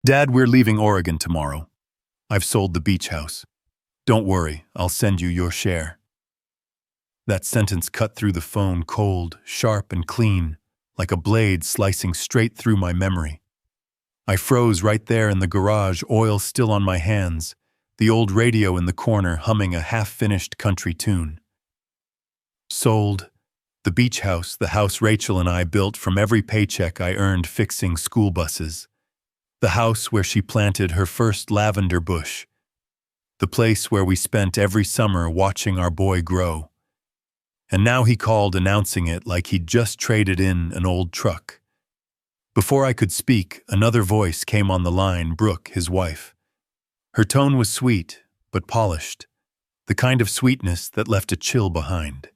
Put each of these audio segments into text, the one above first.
Dad, we're leaving Oregon tomorrow. I've sold the beach house. Don't worry, I'll send you your share. That sentence cut through the phone cold, sharp, and clean, like a blade slicing straight through my memory. I froze right there in the garage, oil still on my hands, the old radio in the corner humming a half-finished country tune. Sold. The beach house, the house Rachel and I built from every paycheck I earned fixing school buses. The house where she planted her first lavender bush. The place where we spent every summer watching our boy grow. And now he called announcing it like he'd just traded in an old truck. Before I could speak, another voice came on the line, Brooke, his wife. Her tone was sweet, but polished, the kind of sweetness that left a chill behind.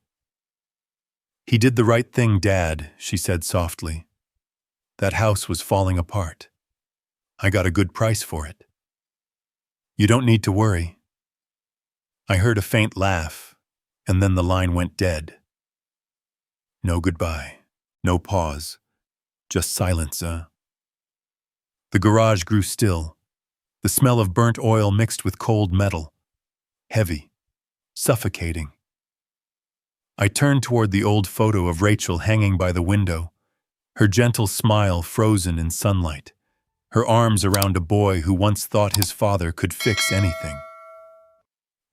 He did the right thing, Dad, she said softly. That house was falling apart. I got a good price for it. You don't need to worry. I heard a faint laugh, and then the line went dead. No goodbye, no pause, just silence, The garage grew still, the smell of burnt oil mixed with cold metal, heavy, suffocating. I turned toward the old photo of Rachel hanging by the window, her gentle smile frozen in sunlight, her arms around a boy who once thought his father could fix anything.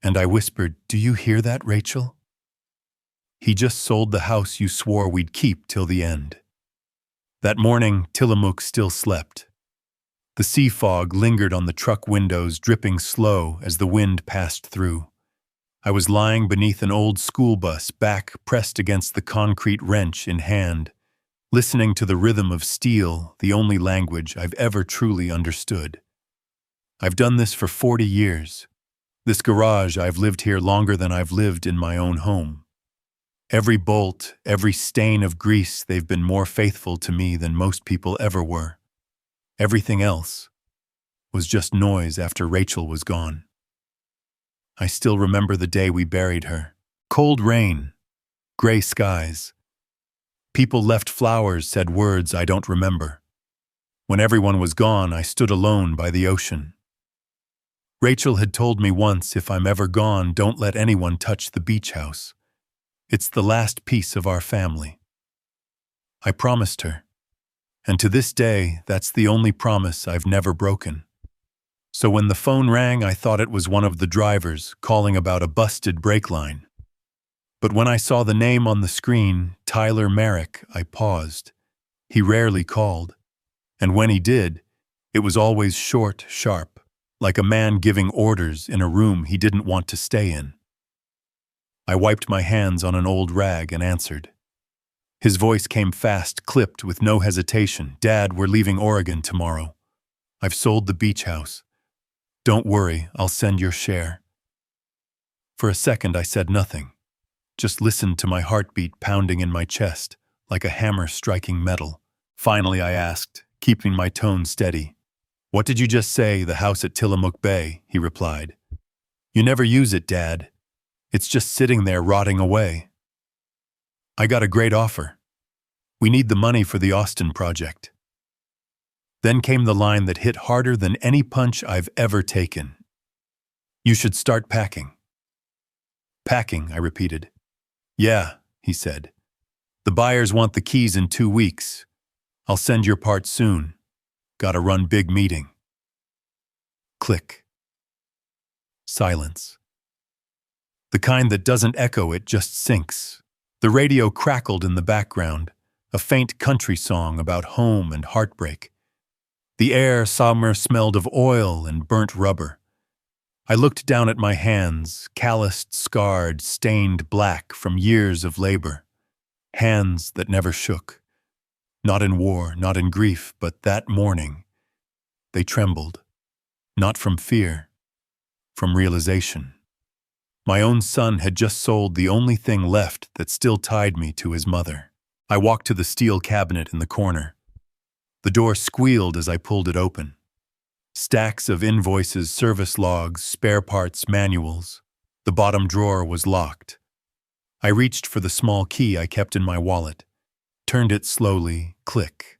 And I whispered, "Do you hear that, Rachel? He just sold the house you swore we'd keep till the end." That morning, Tillamook still slept. The sea fog lingered on the truck windows, dripping slow as the wind passed through. I was lying beneath an old school bus, back pressed against the concrete, wrench in hand, listening to the rhythm of steel, the only language I've ever truly understood. I've done this for 40 years. This garage, I've lived here longer than I've lived in my own home. Every bolt, every stain of grease, they've been more faithful to me than most people ever were. Everything else was just noise after Rachel was gone. I still remember the day we buried her. Cold rain, gray skies. People left flowers, said words I don't remember. When everyone was gone, I stood alone by the ocean. Rachel had told me once, if I'm ever gone, don't let anyone touch the beach house. It's the last piece of our family. I promised her. And to this day, that's the only promise I've never broken. So when the phone rang, I thought it was one of the drivers calling about a busted brake line. But when I saw the name on the screen, Tyler Merrick, I paused. He rarely called. And when he did, it was always short, sharp, like a man giving orders in a room he didn't want to stay in. I wiped my hands on an old rag and answered. His voice came fast, clipped with no hesitation. "Dad, we're leaving Oregon tomorrow. I've sold the beach house. Don't worry, I'll send your share." For a second I said nothing, just listened to my heartbeat pounding in my chest, like a hammer striking metal. Finally I asked, keeping my tone steady. "What did you just say, the house at Tillamook Bay?" He replied. "You never use it, Dad. It's just sitting there rotting away." "I got a great offer. We need the money for the Austin project." Then came the line that hit harder than any punch I've ever taken. "You should start packing." "Packing," I repeated. "Yeah," he said. "The buyers want the keys in 2 weeks. I'll send your part soon. Gotta run big meeting." Click. Silence. The kind that doesn't echo, it just sinks. The radio crackled in the background, a faint country song about home and heartbreak. The air somewhere smelled of oil and burnt rubber. I looked down at my hands, calloused, scarred, stained black from years of labor. Hands that never shook. Not in war, not in grief, but that morning. They trembled. Not from fear, from realization. My own son had just sold the only thing left that still tied me to his mother. I walked to the steel cabinet in the corner. The door squealed as I pulled it open. Stacks of invoices, service logs, spare parts, manuals. The bottom drawer was locked. I reached for the small key I kept in my wallet, turned it slowly, click.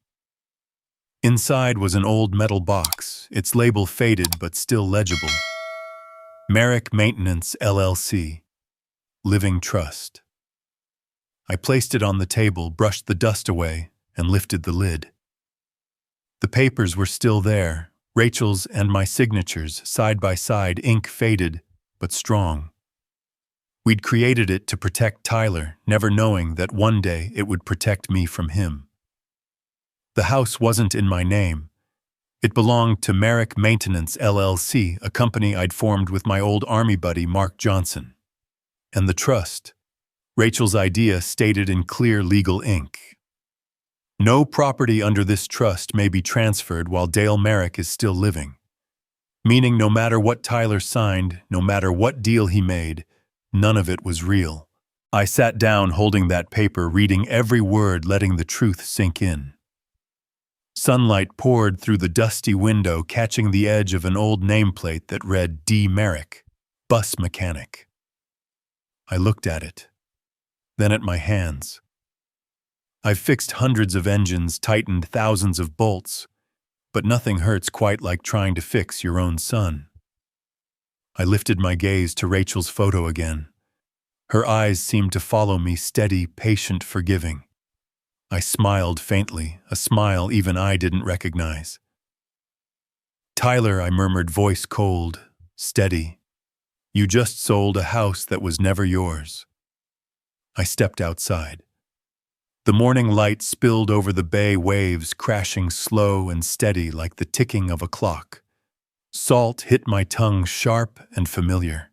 Inside was an old metal box, its label faded but still legible. Merrick Maintenance, LLC. Living Trust. I placed it on the table, brushed the dust away, and lifted the lid. The papers were still there, Rachel's and my signatures, side by side, ink faded, but strong. We'd created it to protect Tyler, never knowing that one day it would protect me from him. The house wasn't in my name. It belonged to Merrick Maintenance, LLC, a company I'd formed with my old Army buddy Mark Johnson. And the trust, Rachel's idea stated in clear legal ink. No property under this trust may be transferred while Dale Merrick is still living. Meaning no matter what Tyler signed, no matter what deal he made, none of it was real. I sat down holding that paper, reading every word, letting the truth sink in. Sunlight poured through the dusty window, catching the edge of an old nameplate that read D. Merrick, bus mechanic. I looked at it, then at my hands. I've fixed hundreds of engines, tightened thousands of bolts, but nothing hurts quite like trying to fix your own son. I lifted my gaze to Rachel's photo again. Her eyes seemed to follow me, steady, patient, forgiving. I smiled faintly, a smile even I didn't recognize. "Tyler," I murmured, voice cold, steady. "You just sold a house that was never yours." I stepped outside. The morning light spilled over the bay, waves crashing slow and steady like the ticking of a clock. Salt hit my tongue, sharp and familiar.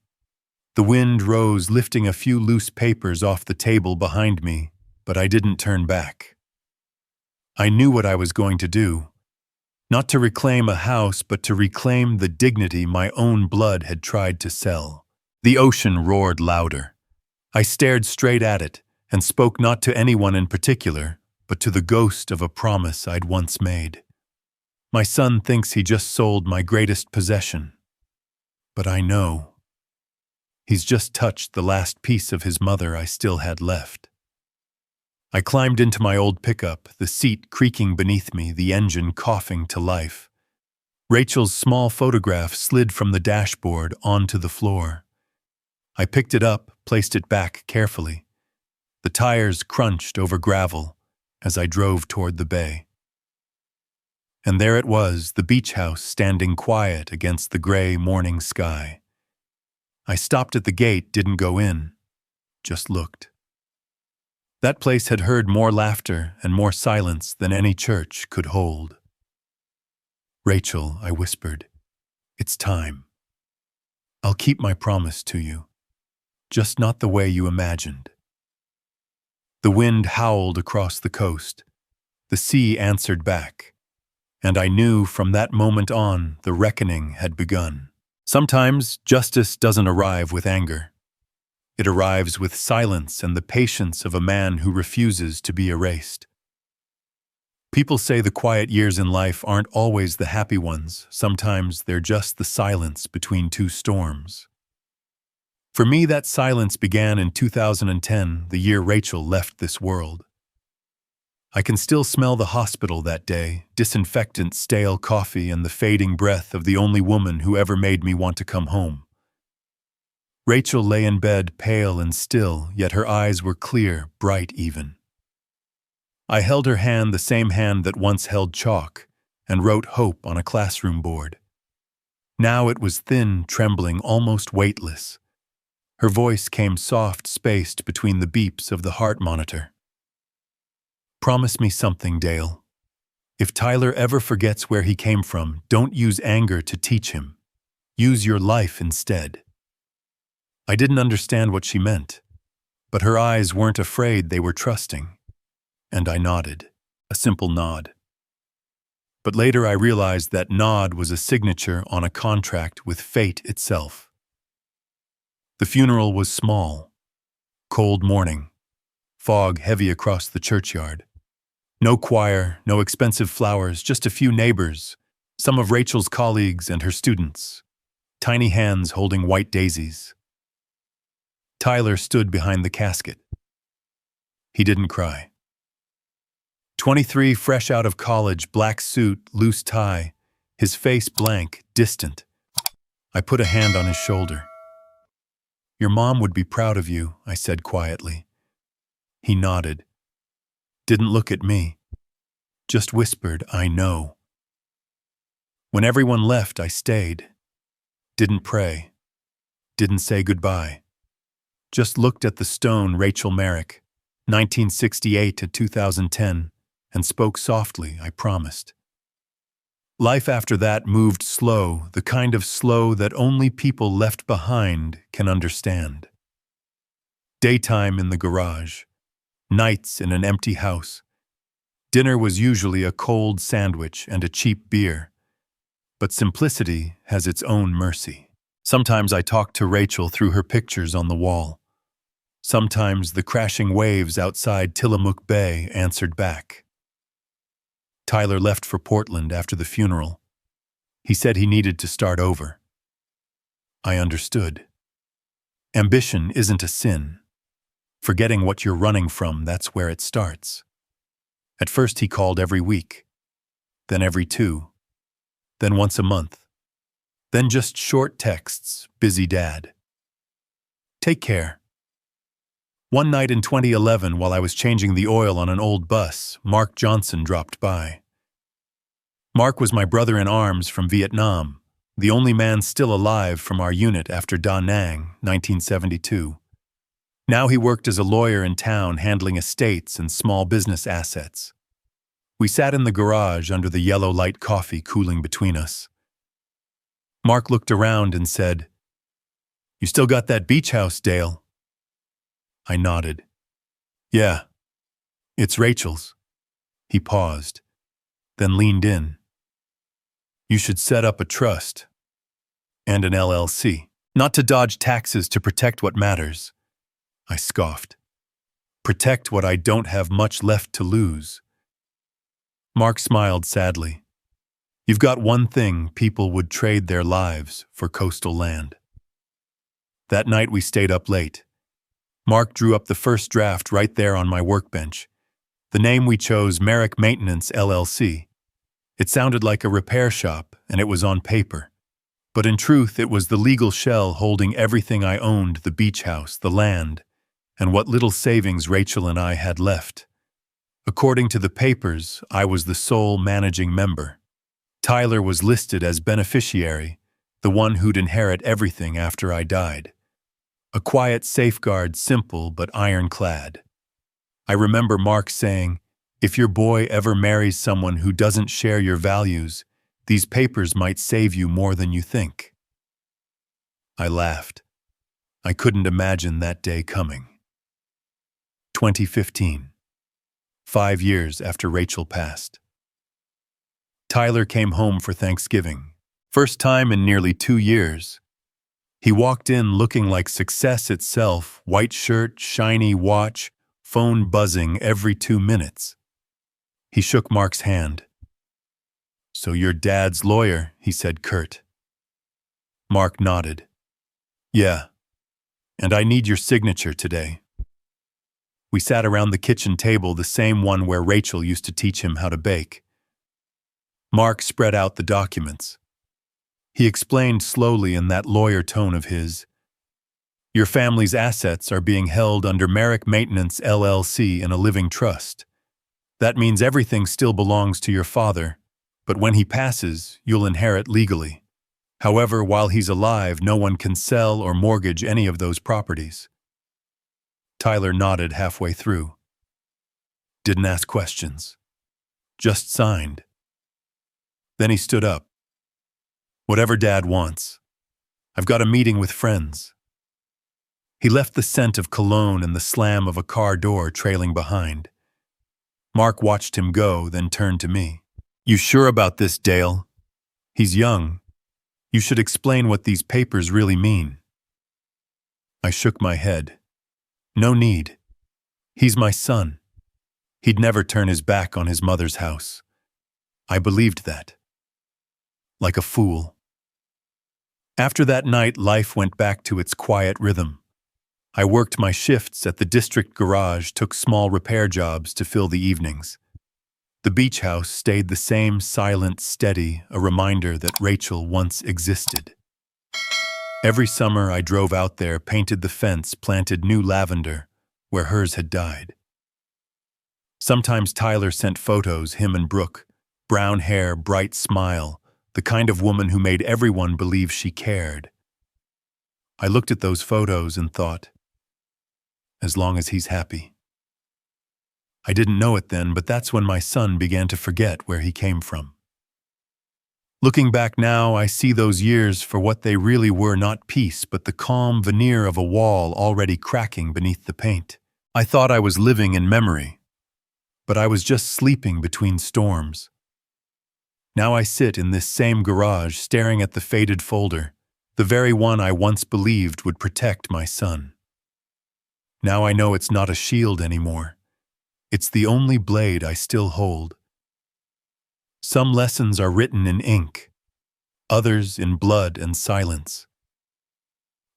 The wind rose, lifting a few loose papers off the table behind me, but I didn't turn back. I knew what I was going to do. Not to reclaim a house, but to reclaim the dignity my own blood had tried to sell. The ocean roared louder. I stared straight at it and spoke not to anyone in particular, but to the ghost of a promise I'd once made. My son thinks he just sold my greatest possession. But I know. He's just touched the last piece of his mother I still had left. I climbed into my old pickup, the seat creaking beneath me, the engine coughing to life. Rachel's small photograph slid from the dashboard onto the floor. I picked it up, placed it back carefully. The tires crunched over gravel as I drove toward the bay. And there it was, the beach house standing quiet against the gray morning sky. I stopped at the gate, didn't go in, just looked. That place had heard more laughter and more silence than any church could hold. "Rachel," I whispered, "it's time. I'll keep my promise to you, just not the way you imagined." The wind howled across the coast. The sea answered back. And I knew from that moment on the reckoning had begun. Sometimes justice doesn't arrive with anger. It arrives with silence and the patience of a man who refuses to be erased. People say the quiet years in life aren't always the happy ones. Sometimes they're just the silence between two storms. For me, that silence began in 2010, the year Rachel left this world. I can still smell the hospital that day, disinfectant, stale coffee, and the fading breath of the only woman who ever made me want to come home. Rachel lay in bed, pale and still, yet her eyes were clear, bright even. I held her hand, the same hand that once held chalk, and wrote hope on a classroom board. Now it was thin, trembling, almost weightless. Her voice came soft, spaced between the beeps of the heart monitor. "Promise me something, Dale. If Tyler ever forgets where he came from, don't use anger to teach him. Use your life instead." I didn't understand what she meant, but her eyes weren't afraid, they were trusting. And I nodded, a simple nod. But later I realized that nod was a signature on a contract with fate itself. The funeral was small. Cold morning. Fog heavy across the churchyard. No choir, no expensive flowers, just a few neighbors, some of Rachel's colleagues and her students. Tiny hands holding white daisies. Tyler stood behind the casket. He didn't cry. 23, fresh out of college, black suit, loose tie, his face blank, distant. I put a hand on his shoulder. "Your mom would be proud of you," I said quietly. He nodded. Didn't look at me. Just whispered, "I know." When everyone left, I stayed. Didn't pray. Didn't say goodbye. Just looked at the stone Rachel Merrick, 1968 to 2010, and spoke softly, I promised. Life after that moved slow, the kind of slow that only people left behind can understand. Daytime in the garage, nights in an empty house. Dinner was usually a cold sandwich and a cheap beer. But simplicity has its own mercy. Sometimes I talked to Rachel through her pictures on the wall. Sometimes the crashing waves outside Tillamook Bay answered back. Tyler left for Portland after the funeral. He said he needed to start over. I understood. Ambition isn't a sin. Forgetting what you're running from, that's where it starts. At first he called every week, then every 2, then once a month, then just short texts, "Busy dad. Take care." One night in 2011, while I was changing the oil on an old bus, Mark Johnson dropped by. Mark was my brother-in-arms from Vietnam, the only man still alive from our unit after Da Nang, 1972. Now he worked as a lawyer in town handling estates and small business assets. We sat in the garage under the yellow light coffee cooling between us. Mark looked around and said, "You still got that beach house, Dale?" I nodded. "Yeah, it's Rachel's." He paused, then leaned in. "You should set up a trust and an LLC, not to dodge taxes, to protect what matters." I scoffed. "Protect what I don't have much left to lose." Mark smiled sadly. "You've got one thing: people would trade their lives for coastal land." That night we stayed up late. Mark drew up the first draft right there on my workbench. The name we chose, Merrick Maintenance LLC. It sounded like a repair shop, and it was on paper. But in truth, it was the legal shell holding everything I owned: the beach house, the land, and what little savings Rachel and I had left. According to the papers, I was the sole managing member. Tyler was listed as beneficiary, the one who'd inherit everything after I died. A quiet safeguard, simple but ironclad. I remember Mark saying, "If your boy ever marries someone who doesn't share your values, these papers might save you more than you think." I laughed. I couldn't imagine that day coming. 2015. 5 years after Rachel passed. Tyler came home for Thanksgiving. First time in nearly 2 years. He walked in looking like success itself: white shirt, shiny watch, phone buzzing every 2 minutes. He shook Mark's hand. "So you're Dad's lawyer," he said curt. Mark nodded. "Yeah, and I need your signature today." We sat around the kitchen table, the same one where Rachel used to teach him how to bake. Mark spread out the documents. He explained slowly in that lawyer tone of his, "Your family's assets are being held under Merrick Maintenance LLC in a living trust. That means everything still belongs to your father, but when he passes, you'll inherit legally. However, while he's alive, no one can sell or mortgage any of those properties." Tyler nodded halfway through. Didn't ask questions. Just signed. Then he stood up. "Whatever Dad wants. I've got a meeting with friends." He left the scent of cologne and the slam of a car door trailing behind. Mark watched him go, then turned to me. "You sure about this, Dale? He's young. You should explain what these papers really mean." I shook my head. "No need. He's my son. He'd never turn his back on his mother's house." I believed that. Like a fool. After that night, life went back to its quiet rhythm. I worked my shifts at the district garage, took small repair jobs to fill the evenings. The beach house stayed the same, silent, steady, a reminder that Rachel once existed. Every summer I drove out there, painted the fence, planted new lavender where hers had died. Sometimes Tyler sent photos, him and Brooke, brown hair, bright smile, the kind of woman who made everyone believe she cared. I looked at those photos and thought, as long as he's happy. I didn't know it then, but that's when my son began to forget where he came from. Looking back now, I see those years for what they really were, not peace, but the calm veneer of a wall already cracking beneath the paint. I thought I was living in memory, but I was just sleeping between storms. Now I sit in this same garage staring at the faded folder, the very one I once believed would protect my son. Now I know it's not a shield anymore. It's the only blade I still hold. Some lessons are written in ink, others in blood and silence.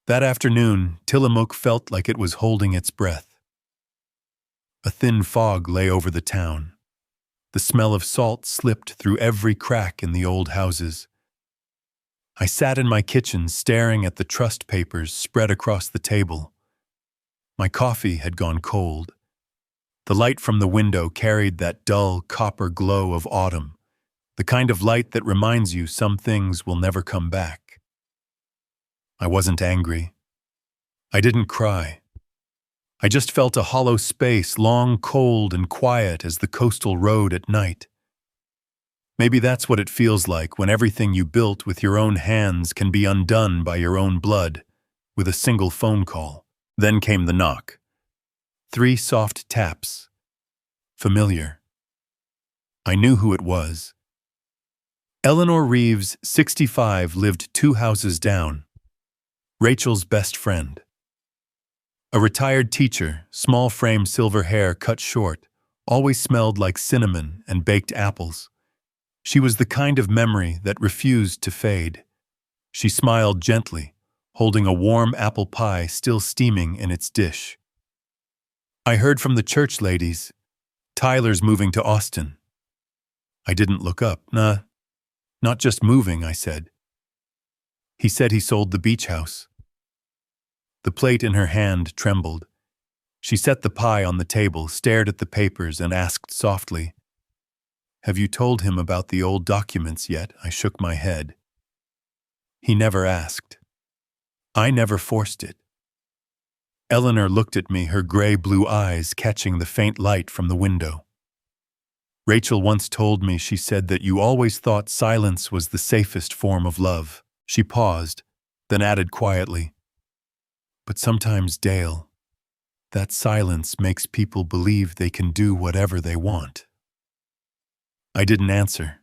That afternoon, Tillamook felt like it was holding its breath. A thin fog lay over the town. The smell of salt slipped through every crack in the old houses. I sat in my kitchen staring at the trust papers spread across the table. My coffee had gone cold. The light from the window carried that dull copper glow of autumn, the kind of light that reminds you some things will never come back. I wasn't angry. I didn't cry. I just felt a hollow space, long, cold, and quiet as the coastal road at night. Maybe that's what it feels like when everything you built with your own hands can be undone by your own blood, with a single phone call. Then came the knock. 3 soft taps. Familiar. I knew who it was. Eleanor Reeves, 65, lived 2 houses down. Rachel's best friend. A retired teacher, small frame, silver hair cut short, always smelled like cinnamon and baked apples. She was the kind of memory that refused to fade. She smiled gently, holding a warm apple pie still steaming in its dish. I heard from the church ladies, Tyler's moving to Austin. I didn't look up. Nah, not just moving, I said. He said he sold the beach house. The plate in her hand trembled. She set the pie on the table, stared at the papers, and asked softly, "Have you told him about the old documents yet?" I shook my head. He never asked. I never forced it. Eleanor looked at me, her gray-blue eyes catching the faint light from the window. Rachel once told me, she said, that you always thought silence was the safest form of love. She paused, then added quietly, "But sometimes, Dale, that silence makes people believe they can do whatever they want." I didn't answer.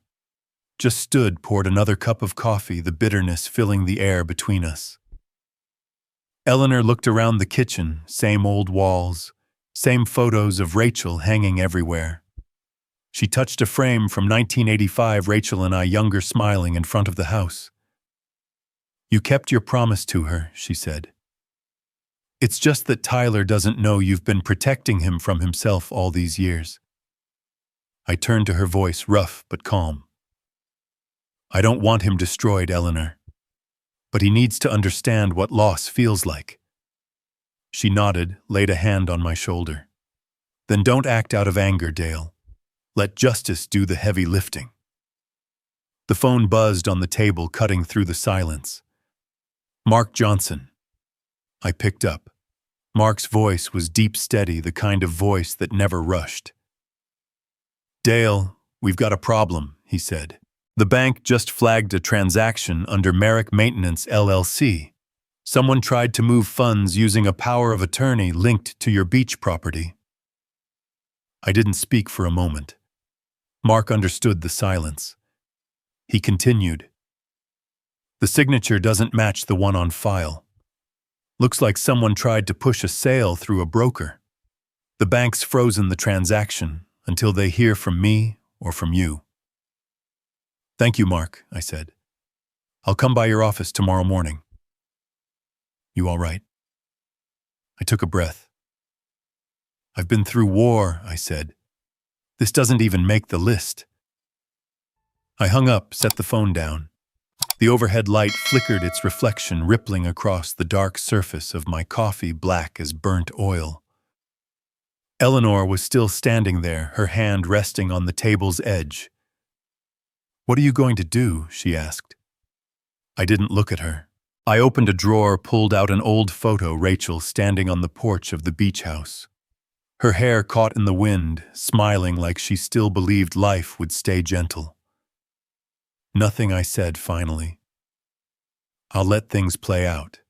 Just stood, poured another cup of coffee, the bitterness filling the air between us. Eleanor looked around the kitchen, same old walls, same photos of Rachel hanging everywhere. She touched a frame from 1985, Rachel and I younger, smiling in front of the house. "You kept your promise to her," she said. "It's just that Tyler doesn't know you've been protecting him from himself all these years." I turned to her, voice rough but calm. "I don't want him destroyed, Eleanor. But he needs to understand what loss feels like." She nodded, laid a hand on my shoulder. "Then don't act out of anger, Dale. Let justice do the heavy lifting." The phone buzzed on the table, cutting through the silence. "Mark Johnson." I picked up. Mark's voice was deep, steady, the kind of voice that never rushed. "Dale, we've got a problem," he said. "The bank just flagged a transaction under Merrick Maintenance LLC. Someone tried to move funds using a power of attorney linked to your beach property." I didn't speak for a moment. Mark understood the silence. He continued, "The signature doesn't match the one on file. Looks like someone tried to push a sale through a broker. The bank's frozen the transaction until they hear from me or from you." "Thank you, Mark," I said. "I'll come by your office tomorrow morning." "You all right?" I took a breath. "I've been through war," I said. This doesn't even make the list. I hung up, set the phone down. The overhead light flickered its reflection rippling across the dark surface of my coffee black as burnt oil. Eleanor was still standing there, her hand resting on the table's edge. "What are you going to do?" she asked. I didn't look at her. I opened a drawer, pulled out an old photo, Rachel standing on the porch of the beach house. Her hair caught in the wind, smiling like she still believed life would stay gentle. "Nothing," I said finally. "I'll let things play out.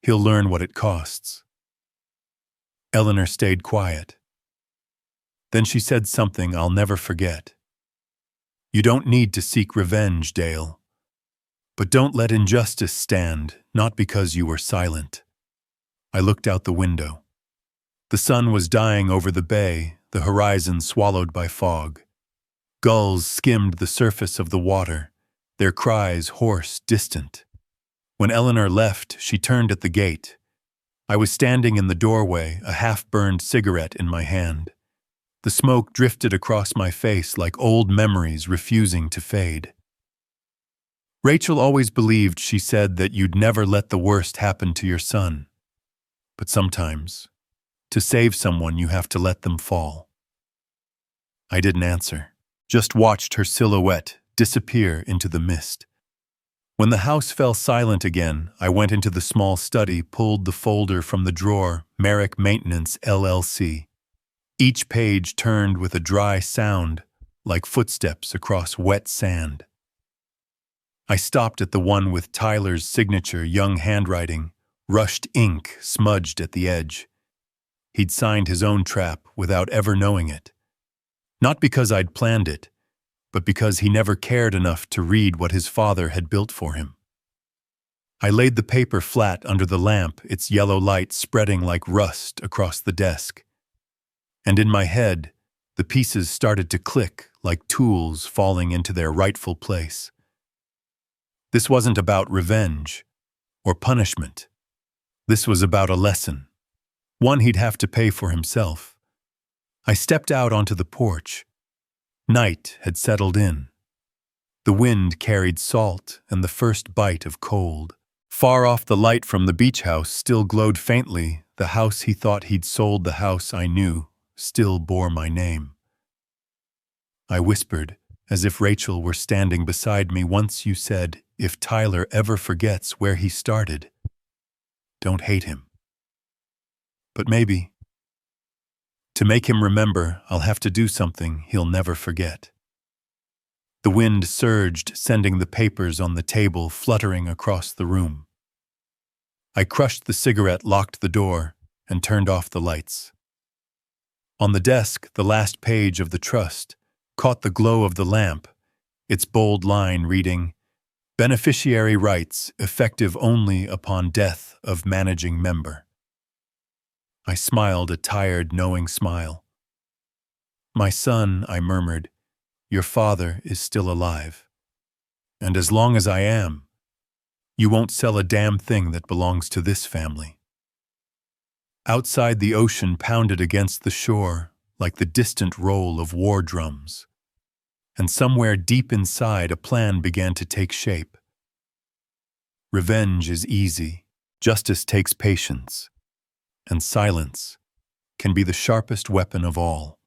He'll learn what it costs." Eleanor stayed quiet. Then she said something I'll never forget. "You don't need to seek revenge, Dale. But don't let injustice stand, not because you were silent." I looked out the window. The sun was dying over the bay, the horizon swallowed by fog. Gulls skimmed the surface of the water, their cries hoarse, distant. When Eleanor left, she turned at the gate. I was standing in the doorway, a half-burned cigarette in my hand. The smoke drifted across my face like old memories refusing to fade. "Rachel always believed," she said, "that you'd never let the worst happen to your son. But sometimes, to save someone, you have to let them fall." I didn't answer, just watched her silhouette disappear into the mist. When the house fell silent again, I went into the small study, pulled the folder from the drawer, Merrick Maintenance, LLC. Each page turned with a dry sound, like footsteps across wet sand. I stopped at the one with Tyler's signature, young handwriting, rushed ink smudged at the edge. He'd signed his own trap without ever knowing it. Not because I'd planned it, but because he never cared enough to read what his father had built for him. I laid the paper flat under the lamp, its yellow light spreading like rust across the desk. And in my head, the pieces started to click like tools falling into their rightful place. This wasn't about revenge or punishment. This was about a lesson, one he'd have to pay for himself. I stepped out onto the porch. Night had settled in. The wind carried salt and the first bite of cold. Far off, the light from the beach house still glowed faintly. The house he thought he'd sold, the house I knew, still bore my name. I whispered, as if Rachel were standing beside me. "Once you said, if Tyler ever forgets where he started, don't hate him. But maybe, to make him remember, I'll have to do something he'll never forget." The wind surged, sending the papers on the table fluttering across the room. I crushed the cigarette, locked the door, and turned off the lights. On the desk, the last page of the trust caught the glow of the lamp, its bold line reading, "Beneficiary rights effective only upon death of managing member." I smiled, a tired, knowing smile. "My son," I murmured, "your father is still alive. And as long as I am, you won't sell a damn thing that belongs to this family." Outside, the ocean pounded against the shore like the distant roll of war drums. And somewhere deep inside, a plan began to take shape. Revenge is easy. Justice takes patience. And silence can be the sharpest weapon of all.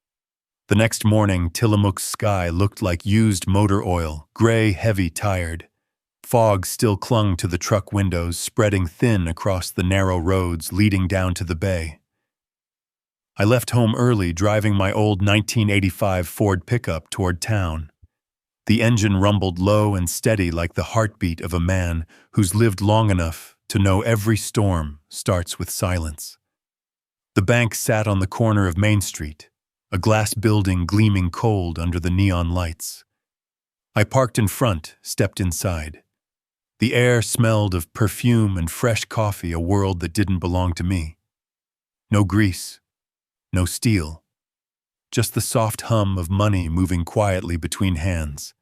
The next morning, Tillamook's sky looked like used motor oil, gray, heavy, tired. Fog still clung to the truck windows, spreading thin across the narrow roads leading down to the bay. I left home early, driving my old 1985 Ford pickup toward town. The engine rumbled low and steady like the heartbeat of a man who's lived long enough to know every storm starts with silence. The bank sat on the corner of Main Street, a glass building gleaming cold under the neon lights. I parked in front, stepped inside. The air smelled of perfume and fresh coffee, a world that didn't belong to me. No grease, no steel, just the soft hum of money moving quietly between hands.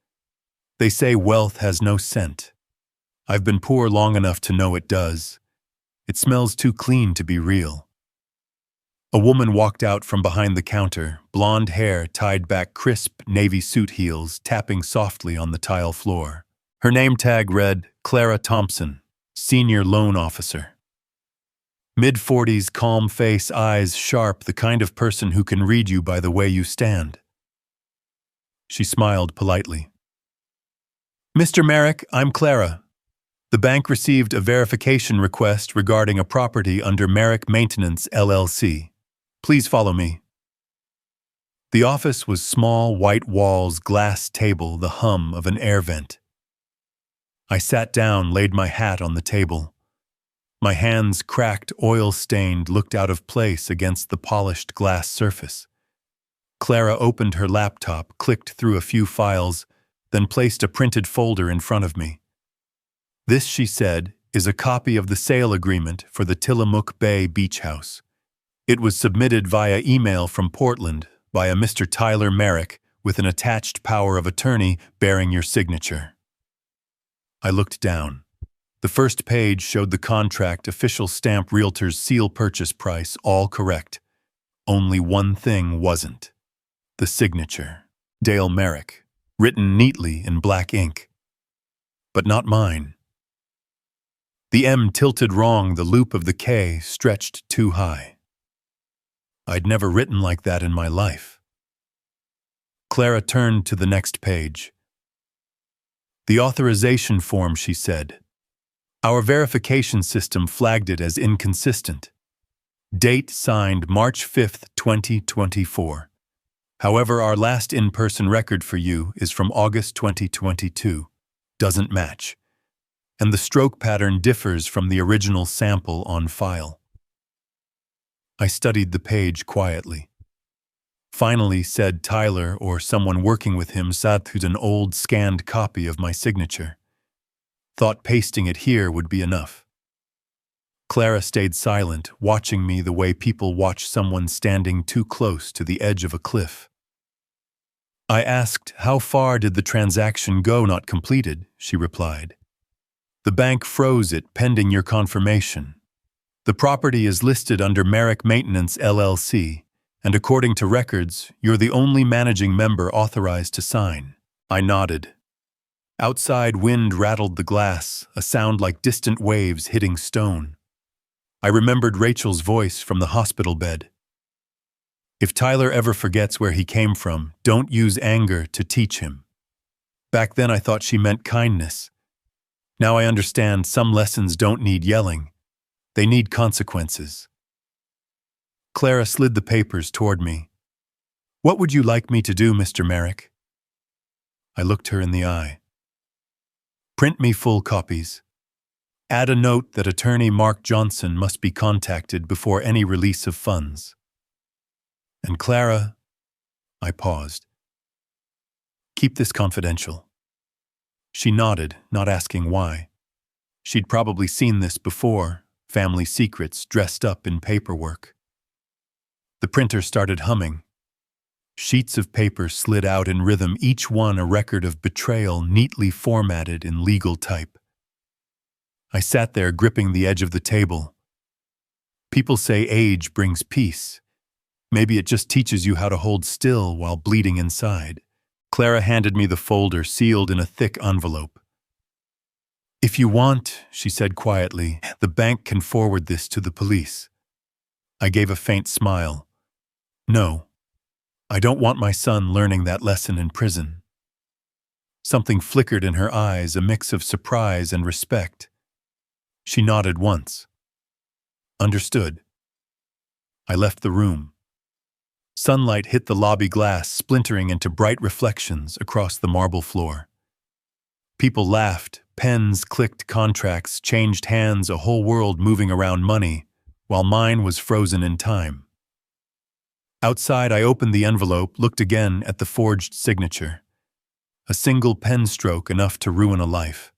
They say wealth has no scent. I've been poor long enough to know it does. It smells too clean to be real. A woman walked out from behind the counter, blonde hair tied back crisp navy suit heels tapping softly on the tile floor. Her name tag read Clara Thompson, Senior Loan Officer. Mid-40s, calm face, eyes sharp, the kind of person who can read you by the way you stand. She smiled politely. "Mr. Merrick, I'm Clara. The bank received a verification request regarding a property under Merrick Maintenance, LLC. Please follow me." The office was small, white walls, glass table, the hum of an air vent. I sat down, laid my hat on the table. My hands, cracked, oil-stained, looked out of place against the polished glass surface. Clara opened her laptop, clicked through a few files, then placed a printed folder in front of me. "This," she said, "is a copy of the sale agreement for the Tillamook Bay Beach House. It was submitted via email from Portland by a Mr. Tyler Merrick with an attached power of attorney bearing your signature." I looked down. The first page showed the contract, official stamp, realtor's seal, purchase price, all correct. Only one thing wasn't. The signature. Dale Merrick, written neatly in black ink. But not mine. The M tilted wrong, the loop of the K stretched too high. I'd never written like that in my life. Clara turned to the next page. "The authorization form," she said. "Our verification system flagged it as inconsistent. Date signed March 5th, 2024. However, our last in-person record for you is from August 2022. Doesn't match. And the stroke pattern differs from the original sample on file." I studied the page quietly. Finally, said Tyler or someone working with him sat through an old scanned copy of my signature. Thought pasting it here would be enough. Clara stayed silent, watching me the way people watch someone standing too close to the edge of a cliff. I asked, "How far did the transaction go not completed?" She replied. "The bank froze it pending your confirmation. The property is listed under Merrick Maintenance, LLC, and according to records, you're the only managing member authorized to sign." I nodded. Outside, wind rattled the glass, a sound like distant waves hitting stone. I remembered Rachel's voice from the hospital bed. "If Tyler ever forgets where he came from, don't use anger to teach him." Back then I thought she meant kindness. Now I understand some lessons don't need yelling. They need consequences. Clara slid the papers toward me. "What would you like me to do, Mr. Merrick?" I looked her in the eye. "Print me full copies. Add a note that attorney Mark Johnson must be contacted before any release of funds. And Clara," I paused, "keep this confidential." She nodded, not asking why. She'd probably seen this before, family secrets dressed up in paperwork. The printer started humming. Sheets of paper slid out in rhythm, each one a record of betrayal neatly formatted in legal type. I sat there gripping the edge of the table. People say age brings peace. Maybe it just teaches you how to hold still while bleeding inside. Clara handed me the folder sealed in a thick envelope. "If you want," she said quietly, "the bank can forward this to the police." I gave a faint smile. "No, I don't want my son learning that lesson in prison." Something flickered in her eyes, a mix of surprise and respect. She nodded once. "Understood." I left the room. Sunlight hit the lobby glass, splintering into bright reflections across the marble floor. People laughed, pens clicked, contracts changed hands, a whole world moving around money, while mine was frozen in time. Outside, I opened the envelope, looked again at the forged signature. A single pen stroke enough to ruin a life.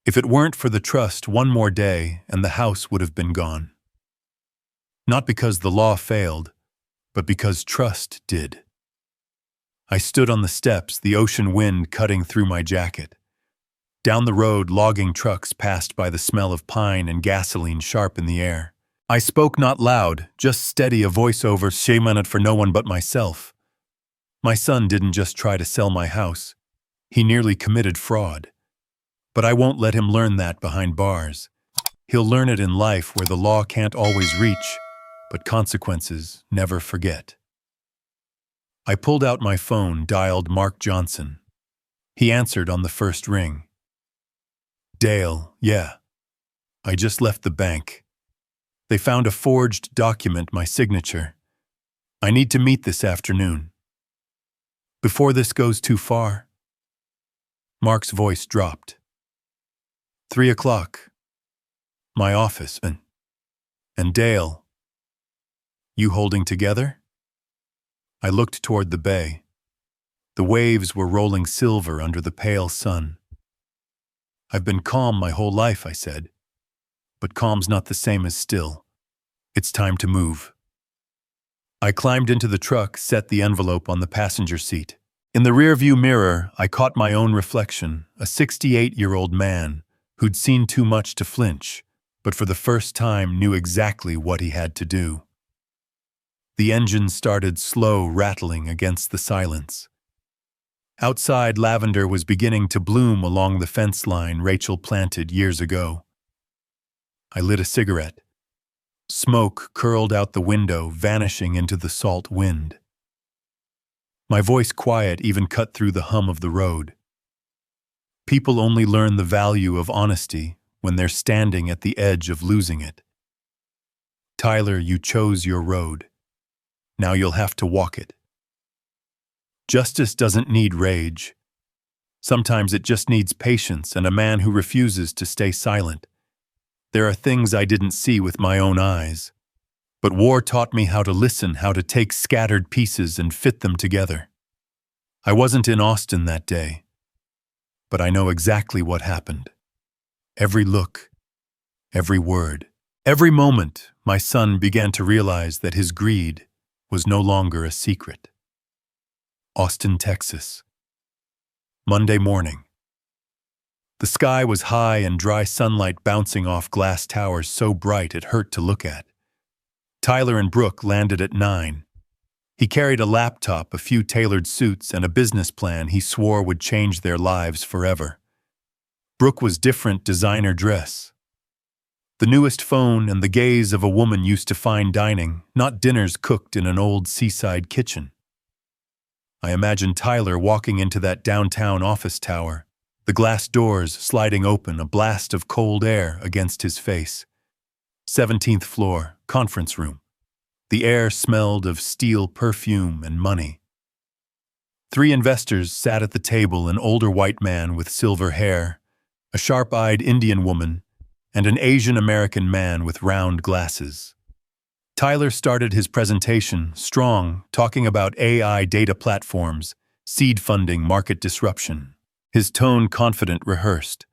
If it weren't for the trust, one more day and the house would have been gone. Not because the law failed, but because trust did. I stood on the steps, the ocean wind cutting through my jacket. Down the road, logging trucks passed by, the smell of pine and gasoline sharp in the air. I spoke not loud, just steady, a voiceover, shame on it for no one but myself. My son didn't just try to sell my house. He nearly committed fraud. But I won't let him learn that behind bars. He'll learn it in life where the law can't always reach, but consequences never forget. I pulled out my phone, dialed Mark Johnson. He answered on the first ring. Dale, yeah. I just left the bank. They found a forged document, my signature. I need to meet this afternoon. Before this goes too far. Mark's voice dropped. 3 o'clock. My office, and Dale. You holding together? I looked toward the bay. The waves were rolling silver under the pale sun. I've been calm my whole life, I said. But calm's not the same as still. It's time to move. I climbed into the truck, set the envelope on the passenger seat. In the rearview mirror, I caught my own reflection, a 68-year-old man who'd seen too much to flinch, but for the first time knew exactly what he had to do. The engine started slow, rattling against the silence. Outside, lavender was beginning to bloom along the fence line Rachel planted years ago. I lit a cigarette. Smoke curled out the window, vanishing into the salt wind. My voice quiet even cut through the hum of the road. People only learn the value of honesty when they're standing at the edge of losing it. Tyler, you chose your road. Now you'll have to walk it. Justice doesn't need rage. Sometimes it just needs patience and a man who refuses to stay silent. There are things I didn't see with my own eyes. But war taught me how to listen, how to take scattered pieces and fit them together. I wasn't in Austin that day, but I know exactly what happened. Every look, every word, every moment, my son began to realize that his greed was no longer a secret. Austin, Texas. Monday morning. The sky was high and dry sunlight bouncing off glass towers so bright it hurt to look at. Tyler and Brooke landed at 9. He carried a laptop, a few tailored suits, and a business plan he swore would change their lives forever. Brooke was different, designer dress. The newest phone and the gaze of a woman used to fine dining, not dinners cooked in an old seaside kitchen. I imagined Tyler walking into that downtown office tower, the glass doors sliding open, a blast of cold air against his face. 17th floor, conference room. The air smelled of steel perfume and money. 3 investors sat at the table, an older white man with silver hair, a sharp-eyed Indian woman, and an Asian American man with round glasses. Tyler started his presentation, strong, talking about AI data platforms, seed funding, market disruption. His tone confident, rehearsed.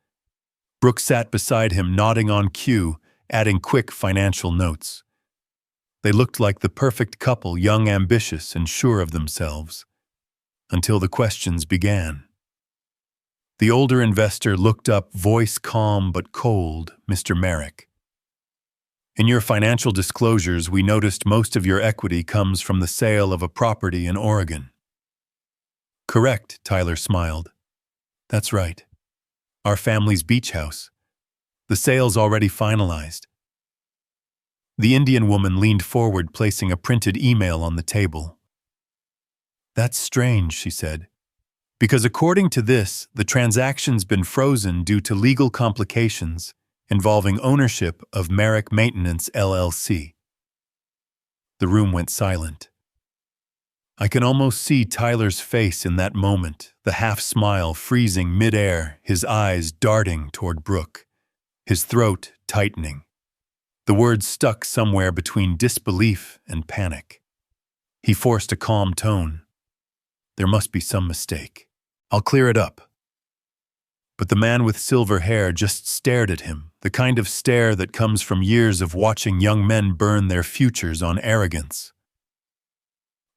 Brooke sat beside him, nodding on cue, adding quick financial notes. They looked like the perfect couple, young, ambitious, and sure of themselves. Until the questions began. The older investor looked up, voice calm but cold. Mr. Merrick. In your financial disclosures, we noticed most of your equity comes from the sale of a property in Oregon. Correct, Tyler smiled. That's right. Our family's beach house. The sale's already finalized. The Indian woman leaned forward, placing a printed email on the table. That's strange, she said. Because according to this, the transaction's been frozen due to legal complications involving ownership of Merrick Maintenance, LLC. The room went silent. I can almost see Tyler's face in that moment, the half-smile freezing mid-air, his eyes darting toward Brooke, his throat tightening. The words stuck somewhere between disbelief and panic. He forced a calm tone. There must be some mistake. I'll clear it up. But the man with silver hair just stared at him, the kind of stare that comes from years of watching young men burn their futures on arrogance.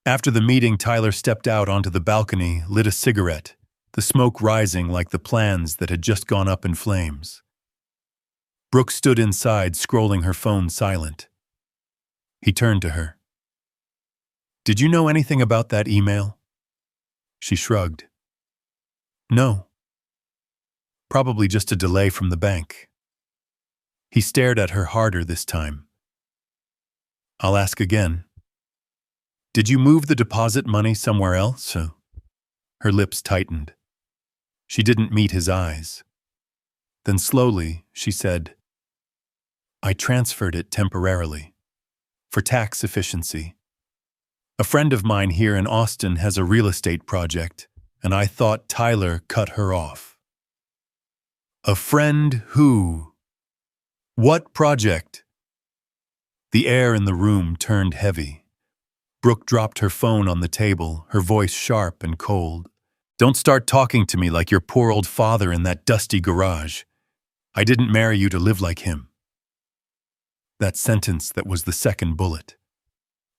After the meeting, Tyler stepped out onto the balcony, lit a cigarette, the smoke rising like the plans that had just gone up in flames. Brooke stood inside, scrolling her phone silent. He turned to her. Did you know anything about that email? She shrugged. No. Probably just a delay from the bank. He stared at her harder this time. I'll ask again. Did you move the deposit money somewhere else? Her lips tightened. She didn't meet his eyes. Then slowly, she said, I transferred it temporarily. For tax efficiency. A friend of mine here in Austin has a real estate project, and I thought Tyler cut her off. A friend who? What project? The air in the room turned heavy. Brooke dropped her phone on the table, her voice sharp and cold. Don't start talking to me like your poor old father in that dusty garage. I didn't marry you to live like him. That sentence that was the second bullet.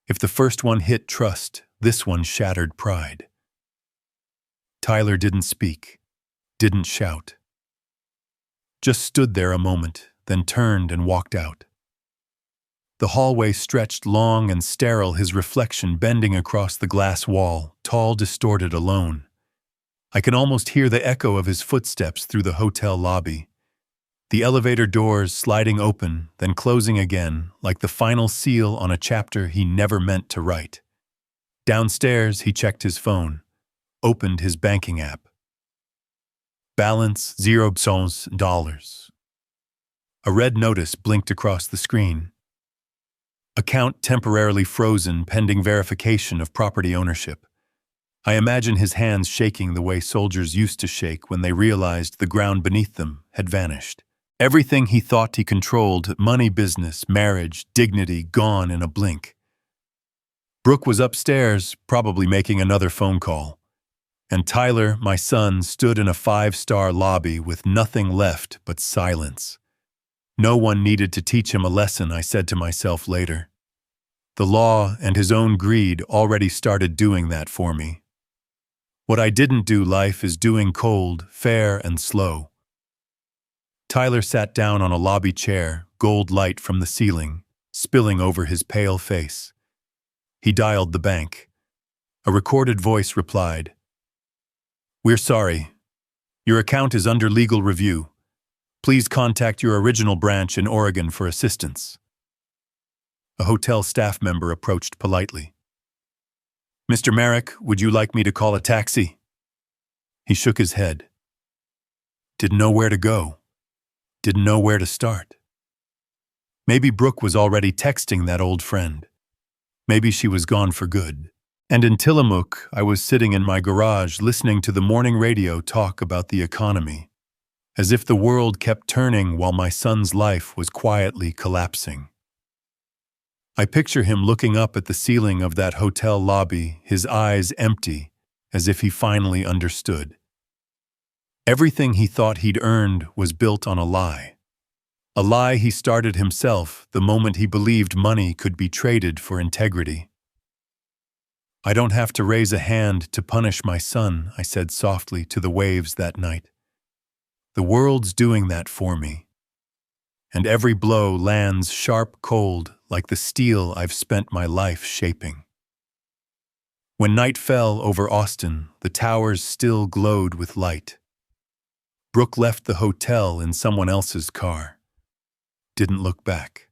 If the first one hit trust, this one shattered pride. Tyler didn't speak, didn't shout. Just stood there a moment, then turned and walked out. The hallway stretched long and sterile, his reflection bending across the glass wall, tall, distorted, alone. I can almost hear the echo of his footsteps through the hotel lobby. The elevator doors sliding open, then closing again, like the final seal on a chapter he never meant to write. Downstairs, he checked his phone, opened his banking app. Balance $0. A red notice blinked across the screen. Account temporarily frozen pending verification of property ownership. I imagine his hands shaking the way soldiers used to shake when they realized the ground beneath them had vanished. Everything he thought he controlled, money, business, marriage, dignity, gone in a blink. Brooke was upstairs, probably making another phone call. And Tyler, my son, stood in a 5-star lobby with nothing left but silence. No one needed to teach him a lesson, I said to myself later. The law and his own greed already started doing that for me. What I didn't do, life is doing cold, fair, and slow. Tyler sat down on a lobby chair, gold light from the ceiling, spilling over his pale face. He dialed the bank. A recorded voice replied, "We're sorry. Your account is under legal review. Please contact your original branch in Oregon for assistance." A hotel staff member approached politely. "Mr. Merrick, would you like me to call a taxi?" He shook his head. Didn't know where to go. Didn't know where to start. Maybe Brooke was already texting that old friend. Maybe she was gone for good. And in Tillamook, I was sitting in my garage listening to the morning radio talk about the economy, as if the world kept turning while my son's life was quietly collapsing. I picture him looking up at the ceiling of that hotel lobby, his eyes empty, as if he finally understood. Everything he thought he'd earned was built on a lie. A lie he started himself the moment he believed money could be traded for integrity. "I don't have to raise a hand to punish my son," I said softly to the waves that night. "The world's doing that for me. And every blow lands sharp cold like the steel I've spent my life shaping." When night fell over Austin, the towers still glowed with light. Brooke left the hotel in someone else's car. Didn't look back.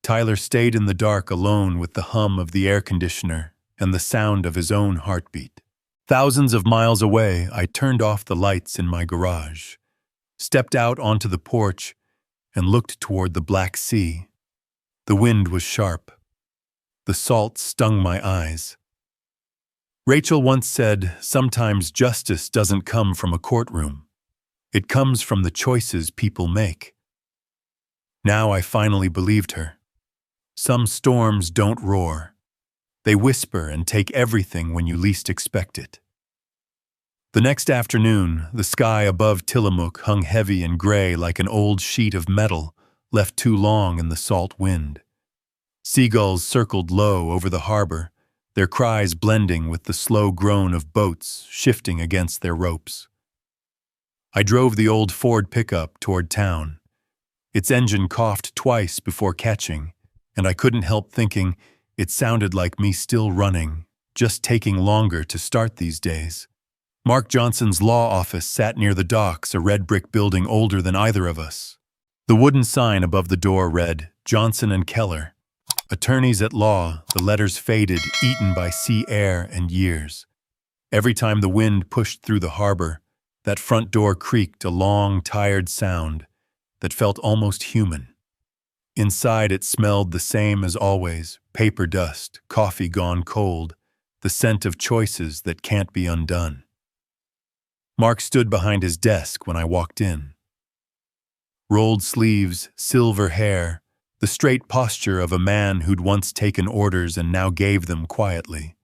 Tyler stayed in the dark alone with the hum of the air conditioner and the sound of his own heartbeat. Thousands of miles away, I turned off the lights in my garage, stepped out onto the porch, and looked toward the Black Sea. The wind was sharp. The salt stung my eyes. Rachel once said, "Sometimes justice doesn't come from a courtroom. It comes from the choices people make." Now I finally believed her. Some storms don't roar. They whisper and take everything when you least expect it. The next afternoon, the sky above Tillamook hung heavy and gray like an old sheet of metal left too long in the salt wind. Seagulls circled low over the harbor, their cries blending with the slow groan of boats shifting against their ropes. I drove the old Ford pickup toward town. Its engine coughed twice before catching, And I couldn't help thinking it sounded like me still running, just taking longer to start these days. Mark Johnson's law office sat near the docks, a red brick building older than either of us. The wooden sign above the door read, Johnson and Keller, attorneys at law. The letters faded, eaten by sea air and years. Every time the wind pushed through the harbor, that front door creaked, a long, tired sound that felt almost human. Inside it smelled the same as always, paper dust, coffee gone cold, the scent of choices that can't be undone. Mark stood behind his desk when I walked in. Rolled sleeves, silver hair, the straight posture of a man who'd once taken orders and now gave them quietly.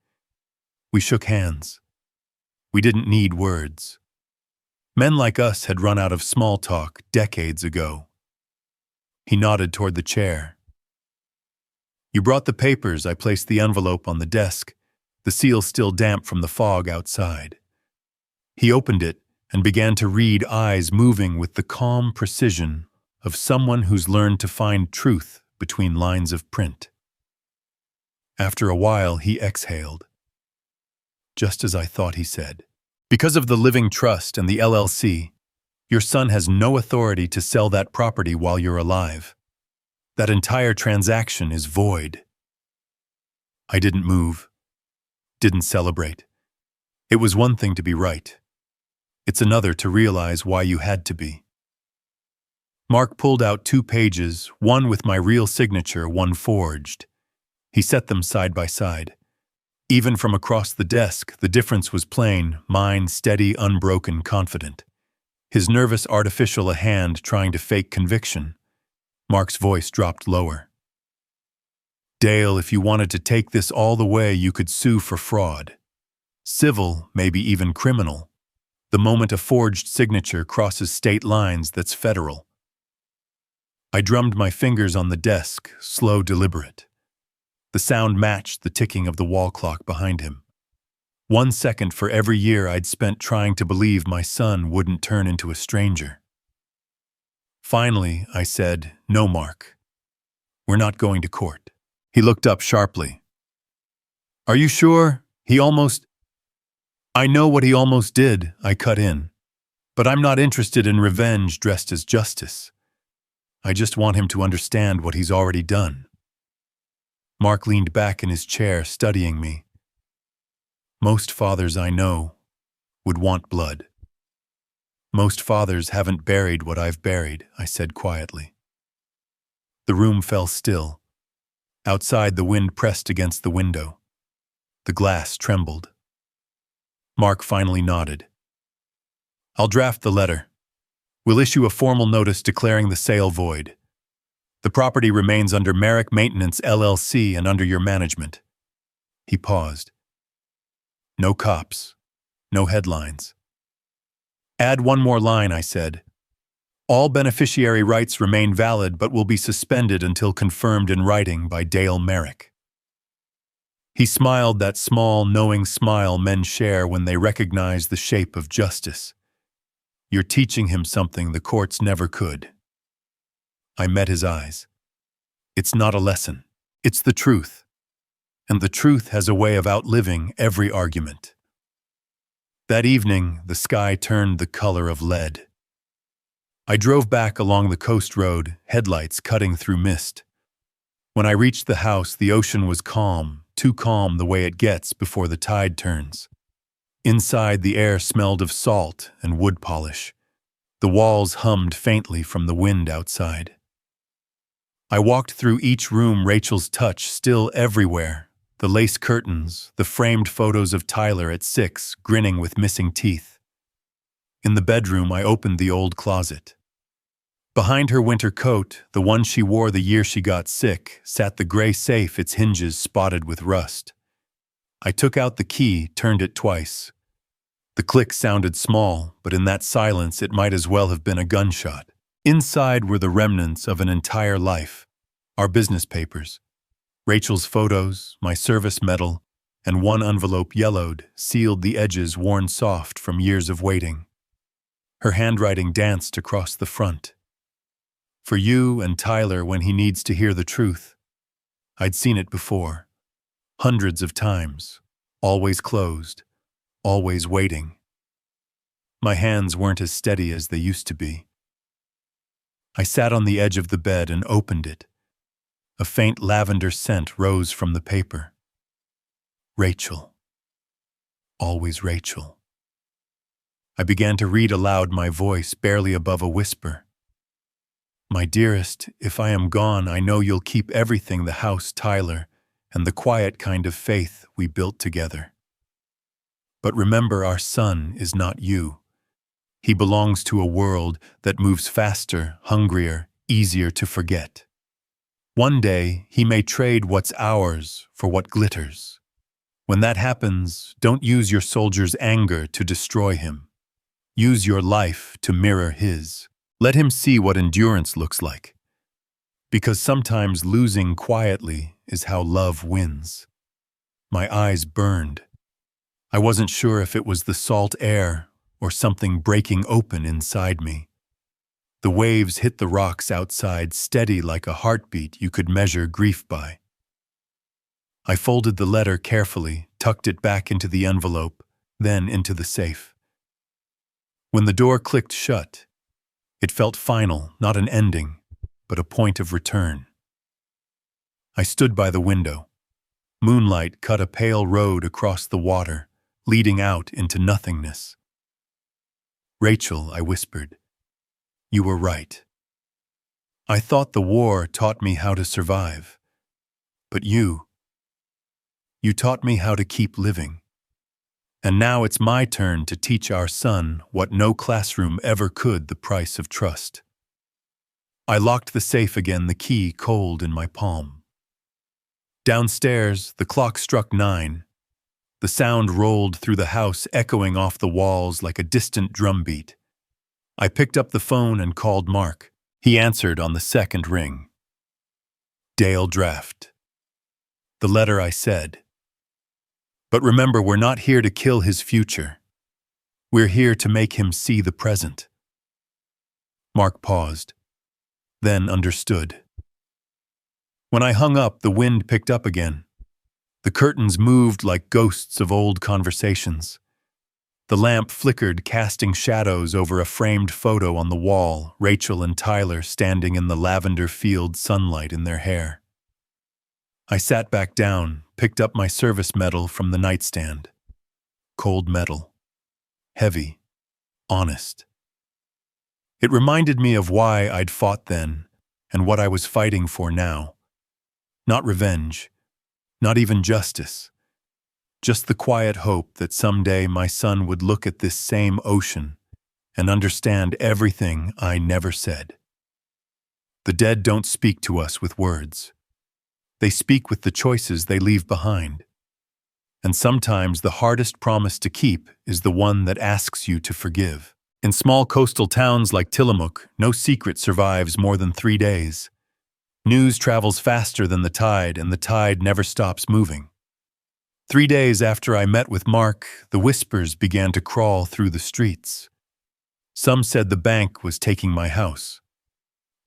We shook hands. We didn't need words. Men like us had run out of small talk decades ago. He nodded toward the chair. You brought the papers. I placed the envelope on the desk, the seal still damp from the fog outside. He opened it and began to read, eyes moving with the calm precision of someone who's learned to find truth between lines of print. After a while, he exhaled. Just as I thought, he said, because of the living trust and the LLC, your son has no authority to sell that property while you're alive. That entire transaction is void. I didn't move, didn't celebrate. It was one thing to be right. It's another to realize why you had to be. Mark pulled out 2 pages, one with my real signature, one forged. He set them side by side. Even from across the desk, the difference was plain, mine steady, unbroken, confident. His nervous, artificial, a hand trying to fake conviction. Mark's voice dropped lower. Dale, if you wanted to take this all the way, you could sue for fraud. Civil, maybe even criminal. The moment a forged signature crosses state lines, that's federal. I drummed my fingers on the desk, slow, deliberate. The sound matched the ticking of the wall clock behind him. 1 second for every year I'd spent trying to believe my son wouldn't turn into a stranger. Finally, I said, no, Mark. We're not going to court. He looked up sharply. Are you sure? I know what he almost did, I cut in. But I'm not interested in revenge dressed as justice. I just want him to understand what he's already done. Mark leaned back in his chair, studying me. Most fathers I know would want blood. Most fathers haven't buried what I've buried, I said quietly. The room fell still. Outside, the wind pressed against the window. The glass trembled. Mark finally nodded. I'll draft the letter. We'll issue a formal notice declaring the sale void. The property remains under Merrick Maintenance LLC and under your management. He paused. No cops. No headlines. Add one more line, I said. All beneficiary rights remain valid but will be suspended until confirmed in writing by Dale Merrick. He smiled, that small, knowing smile men share when they recognize the shape of justice. You're teaching him something the courts never could. I met his eyes. It's not a lesson. It's the truth. And the truth has a way of outliving every argument. That evening, the sky turned the color of lead. I drove back along the coast road, headlights cutting through mist. When I reached the house, the ocean was calm, too calm the way it gets before the tide turns. Inside, the air smelled of salt and wood polish. The walls hummed faintly from the wind outside. I walked through each room, Rachel's touch still everywhere. The lace curtains, the framed photos of Tyler at 6, grinning with missing teeth. In the bedroom, I opened the old closet. Behind her winter coat, the one she wore the year she got sick, sat the gray safe, its hinges spotted with rust. I took out the key, turned it twice. The click sounded small, but in that silence it might as well have been a gunshot. Inside were the remnants of an entire life. Our business papers, Rachel's photos, my service medal, and one envelope yellowed, sealed, the edges worn soft from years of waiting. Her handwriting danced across the front. For you and Tyler when he needs to hear the truth. I'd seen it before, hundreds of times, always closed, always waiting. My hands weren't as steady as they used to be. I sat on the edge of the bed and opened it. A faint lavender scent rose from the paper. Rachel. Always Rachel. I began to read aloud, my voice barely above a whisper. My dearest, if I am gone, I know you'll keep everything, the house, Tyler, and the quiet kind of faith we built together. But remember, our son is not you. He belongs to a world that moves faster, hungrier, easier to forget. One day, he may trade what's ours for what glitters. When that happens, don't use your soldier's anger to destroy him. Use your life to mirror his. Let him see what endurance looks like. Because sometimes losing quietly is how love wins. My eyes burned. I wasn't sure if it was the salt air or something breaking open inside me. The waves hit the rocks outside, steady like a heartbeat you could measure grief by. I folded the letter carefully, tucked it back into the envelope, then into the safe. When the door clicked shut, it felt final, not an ending, but a point of return. I stood by the window. Moonlight cut a pale road across the water, leading out into nothingness. Rachel, I whispered, you were right. I thought the war taught me how to survive. But you taught me how to keep living. And now it's my turn to teach our son what no classroom ever could, the price of trust. I locked the safe again, the key cold in my palm. Downstairs, the clock struck 9. The sound rolled through the house, echoing off the walls like a distant drumbeat. I picked up the phone and called Mark. He answered on the second ring. Dale Draft. The letter, I said. But remember, we're not here to kill his future. We're here to make him see the present. Mark paused, then understood. When I hung up, the wind picked up again. The curtains moved like ghosts of old conversations. The lamp flickered, casting shadows over a framed photo on the wall, Rachel and Tyler standing in the lavender field sunlight in their hair. I sat back down, picked up my service medal from the nightstand. Cold metal. Heavy. Honest. It reminded me of why I'd fought then, and what I was fighting for now. Not revenge. Not even justice. Just the quiet hope that someday my son would look at this same ocean and understand everything I never said. The dead don't speak to us with words. They speak with the choices they leave behind. And sometimes the hardest promise to keep is the one that asks you to forgive. In small coastal towns like Tillamook, no secret survives more than 3 days. News travels faster than the tide, and the tide never stops moving. 3 days after I met with Mark, the whispers began to crawl through the streets. Some said the bank was taking my house.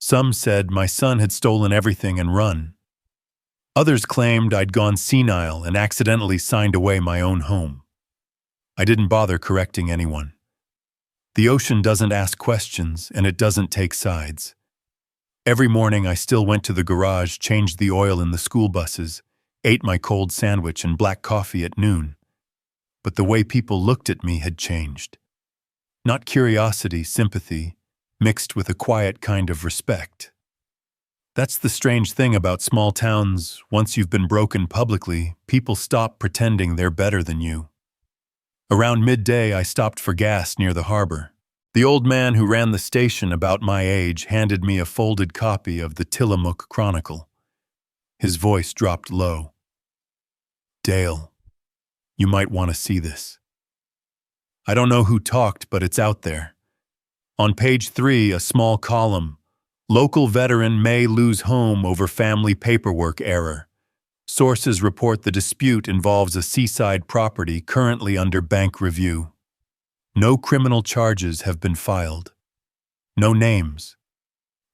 Some said my son had stolen everything and run. Others claimed I'd gone senile and accidentally signed away my own home. I didn't bother correcting anyone. The ocean doesn't ask questions, and it doesn't take sides. Every morning I still went to the garage, changed the oil in the school buses, ate my cold sandwich and black coffee at noon. But the way people looked at me had changed. Not curiosity, sympathy, mixed with a quiet kind of respect. That's the strange thing about small towns. Once you've been broken publicly, people stop pretending they're better than you. Around midday, I stopped for gas near the harbor. The old man who ran the station, about my age, handed me a folded copy of the Tillamook Chronicle. His voice dropped low. Dale, you might want to see this. I don't know who talked, but it's out there. On page 3, a small column. Local veteran may lose home over family paperwork error. Sources report the dispute involves a seaside property currently under bank review. No criminal charges have been filed. No names.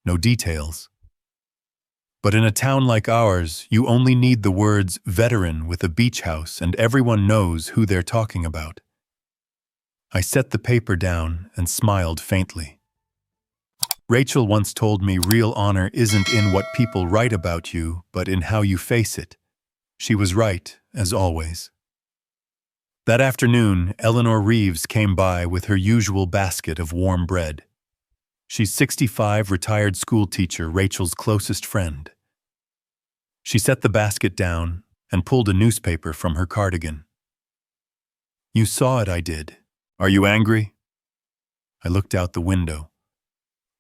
No details. But in a town like ours, you only need the words veteran with a beach house and everyone knows who they're talking about. I set the paper down and smiled faintly. Rachel once told me real honor isn't in what people write about you, but in how you face it. She was right, as always. That afternoon, Eleanor Reeves came by with her usual basket of warm bread. She's 65, retired school teacher, Rachel's closest friend. She set the basket down and pulled a newspaper from her cardigan. "You saw it, I did. Are you angry?" I looked out the window,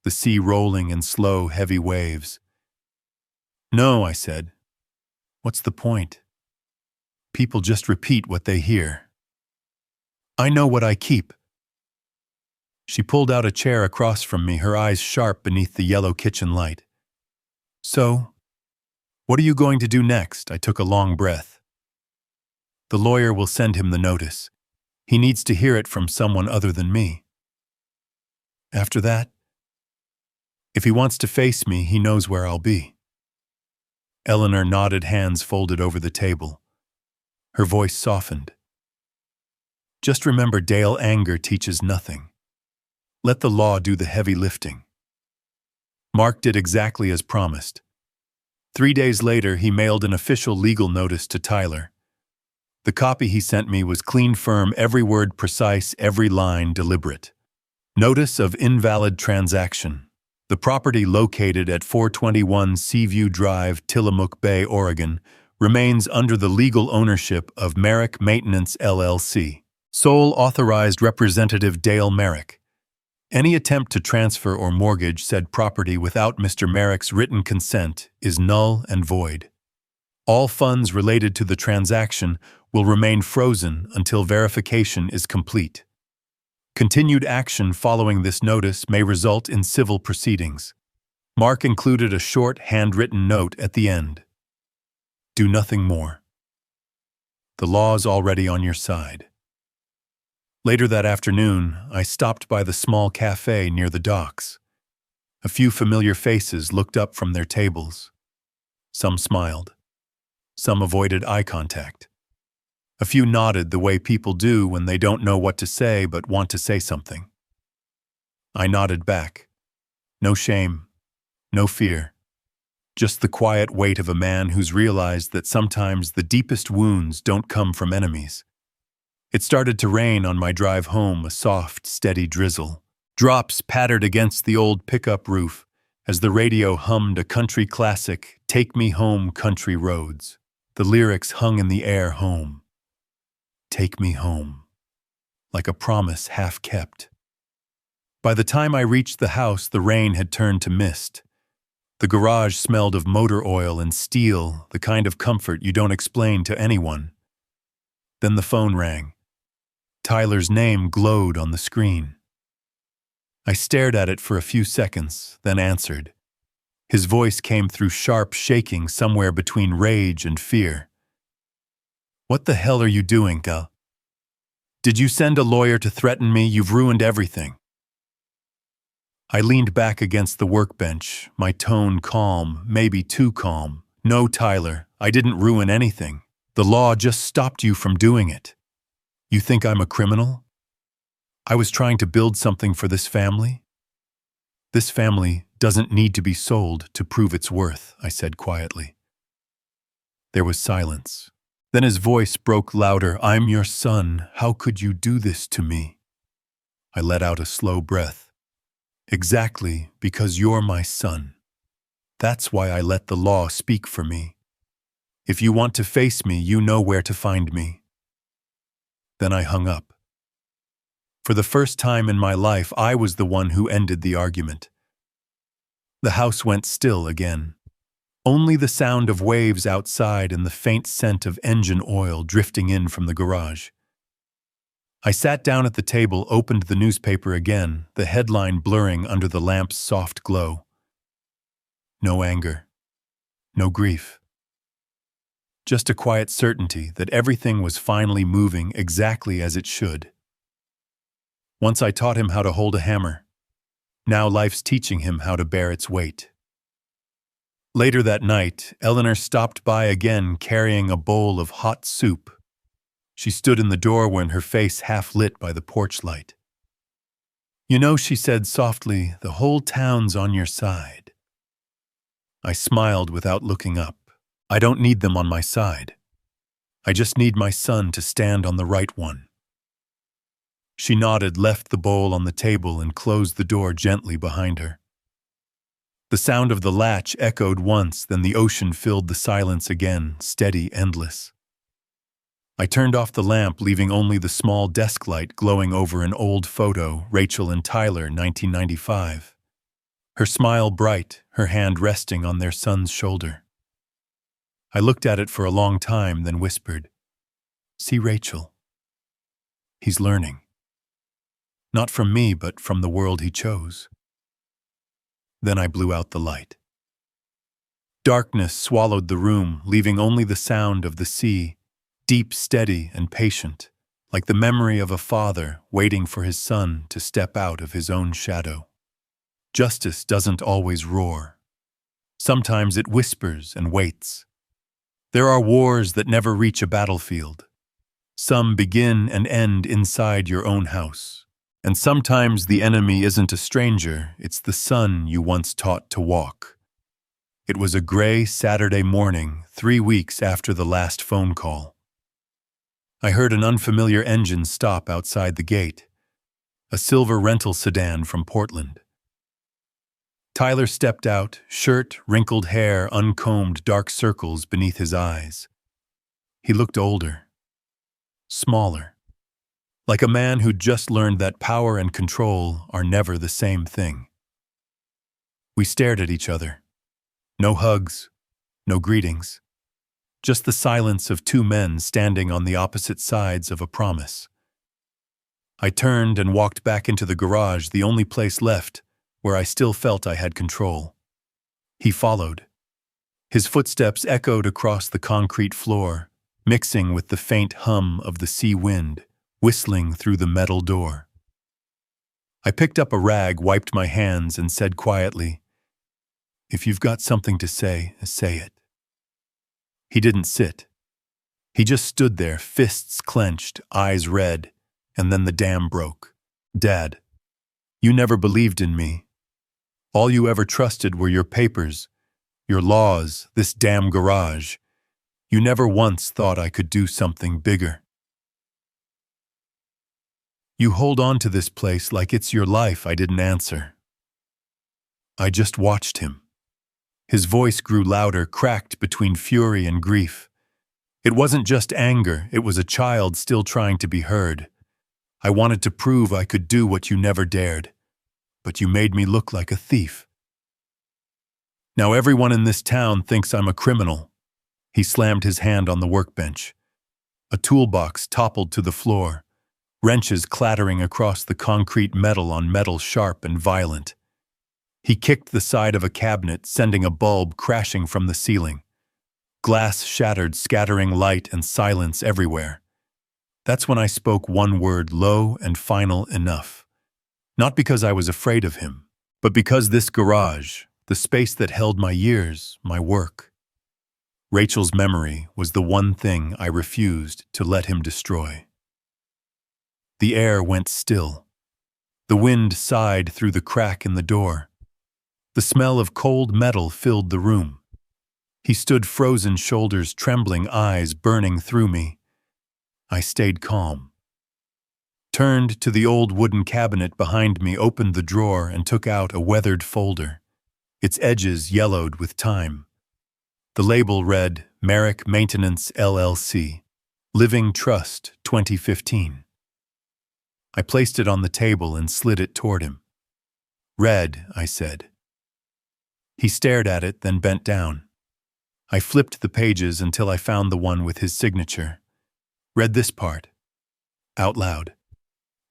the sea rolling in slow, heavy waves. "No," I said. "What's the point? People just repeat what they hear. I know what I keep." She pulled out a chair across from me, her eyes sharp beneath the yellow kitchen light. "So, what are you going to do next?" I took a long breath. "The lawyer will send him the notice. He needs to hear it from someone other than me. After that, if he wants to face me, he knows where I'll be." Eleanor nodded, hands folded over the table. Her voice softened. "Just remember, Dale, anger teaches nothing. Let the law do the heavy lifting." Mark did exactly as promised. 3 days later, he mailed an official legal notice to Tyler. The copy he sent me was clean, firm, every word precise, every line deliberate. Notice of invalid transaction. The property located at 421 Seaview Drive, Tillamook Bay, Oregon, remains under the legal ownership of Merrick Maintenance, LLC. Sole authorized representative Dale Merrick. Any attempt to transfer or mortgage said property without Mr. Merrick's written consent is null and void. All funds related to the transaction will remain frozen until verification is complete. Continued action following this notice may result in civil proceedings. Mark included a short, handwritten note at the end. Do nothing more. The law's already on your side. Later that afternoon, I stopped by the small cafe near the docks. A few familiar faces looked up from their tables. Some smiled. Some avoided eye contact. A few nodded the way people do when they don't know what to say but want to say something. I nodded back. No shame, no fear. Just the quiet weight of a man who's realized that sometimes the deepest wounds don't come from enemies. It started to rain on my drive home, a soft, steady drizzle. Drops pattered against the old pickup roof as the radio hummed a country classic, "Take Me Home, Country Roads." The lyrics hung in the air, home. Take me home. Like a promise half kept. By the time I reached the house, the rain had turned to mist. The garage smelled of motor oil and steel, the kind of comfort you don't explain to anyone. Then the phone rang. Tyler's name glowed on the screen. I stared at it for a few seconds, then answered. His voice came through sharp shaking somewhere between rage and fear. "What the hell are you doing, Gal? Did you send a lawyer to threaten me? You've ruined everything." I leaned back against the workbench, my tone calm, maybe too calm. "No, Tyler, I didn't ruin anything. The law just stopped you from doing it. You think I'm a criminal? I was trying to build something for this family. This family doesn't need to be sold to prove its worth," I said quietly. There was silence. Then his voice broke louder. "I'm your son. How could you do this to me?" I let out a slow breath. "Exactly, because you're my son. That's why I let the law speak for me. If you want to face me, you know where to find me." Then I hung up. For the first time in my life, I was the one who ended the argument. The house went still again. Only the sound of waves outside and the faint scent of engine oil drifting in from the garage. I sat down at the table, opened the newspaper again, the headline blurring under the lamp's soft glow. No anger. No grief. Just a quiet certainty that everything was finally moving exactly as it should. Once I taught him how to hold a hammer. Now life's teaching him how to bear its weight. Later that night, Eleanor stopped by again carrying a bowl of hot soup. She stood in the doorway, her face half lit by the porch light. "You know," she said softly, "the whole town's on your side." I smiled without looking up. I don't need them on my side. I just need my son to stand on the right one. She nodded, left the bowl on the table, and closed the door gently behind her. The sound of the latch echoed once, then the ocean filled the silence again, steady, endless. I turned off the lamp, leaving only the small desk light glowing over an old photo, Rachel and Tyler, 1995. Her smile bright, her hand resting on their son's shoulder. I looked at it for a long time, then whispered, "See Rachel? He's learning. Not from me, but from the world he chose." Then I blew out the light. Darkness swallowed the room, leaving only the sound of the sea, deep, steady, and patient, like the memory of a father waiting for his son to step out of his own shadow. Justice doesn't always roar. Sometimes it whispers and waits. There are wars that never reach a battlefield. Some begin and end inside your own house. And sometimes the enemy isn't a stranger, it's the son you once taught to walk. It was a gray Saturday morning, 3 weeks after the last phone call. I heard an unfamiliar engine stop outside the gate, a silver rental sedan from Portland. Tyler stepped out, shirt, wrinkled hair, uncombed, dark circles beneath his eyes. He looked older, smaller, like a man who'd just learned that power and control are never the same thing. We stared at each other. No hugs, no greetings. Just the silence of two men standing on the opposite sides of a promise. I turned and walked back into the garage, the only place left where I still felt I had control. He followed. His footsteps echoed across the concrete floor, mixing with the faint hum of the sea wind, whistling through the metal door. I picked up a rag, wiped my hands, and said quietly, "If you've got something to say, say it." He didn't sit. He just stood there, fists clenched, eyes red, and then the dam broke. "Dad, you never believed in me. All you ever trusted were your papers, your laws, this damn garage. You never once thought I could do something bigger. You hold on to this place like it's your life." I didn't answer. I just watched him. His voice grew louder, cracked between fury and grief. It wasn't just anger, it was a child still trying to be heard. "I wanted to prove I could do what you never dared. But you made me look like a thief. Now everyone in this town thinks I'm a criminal." He slammed his hand on the workbench. A toolbox toppled to the floor, wrenches clattering across the concrete, metal on metal, sharp and violent. He kicked the side of a cabinet, sending a bulb crashing from the ceiling. Glass shattered, scattering light and silence everywhere. That's when I spoke one word, low and final: enough. Not because I was afraid of him, but because this garage, the space that held my years, my work, Rachel's memory, was the one thing I refused to let him destroy. The air went still. The wind sighed through the crack in the door. The smell of cold metal filled the room. He stood frozen, shoulders trembling, eyes burning through me. I stayed calm. Turned to the old wooden cabinet behind me, opened the drawer, and took out a weathered folder, its edges yellowed with time. The label read, "Merrick Maintenance LLC, Living Trust 2015. I placed it on the table and slid it toward him. "Read," I said. He stared at it, then bent down. I flipped the pages until I found the one with his signature. "Read this part." Out loud.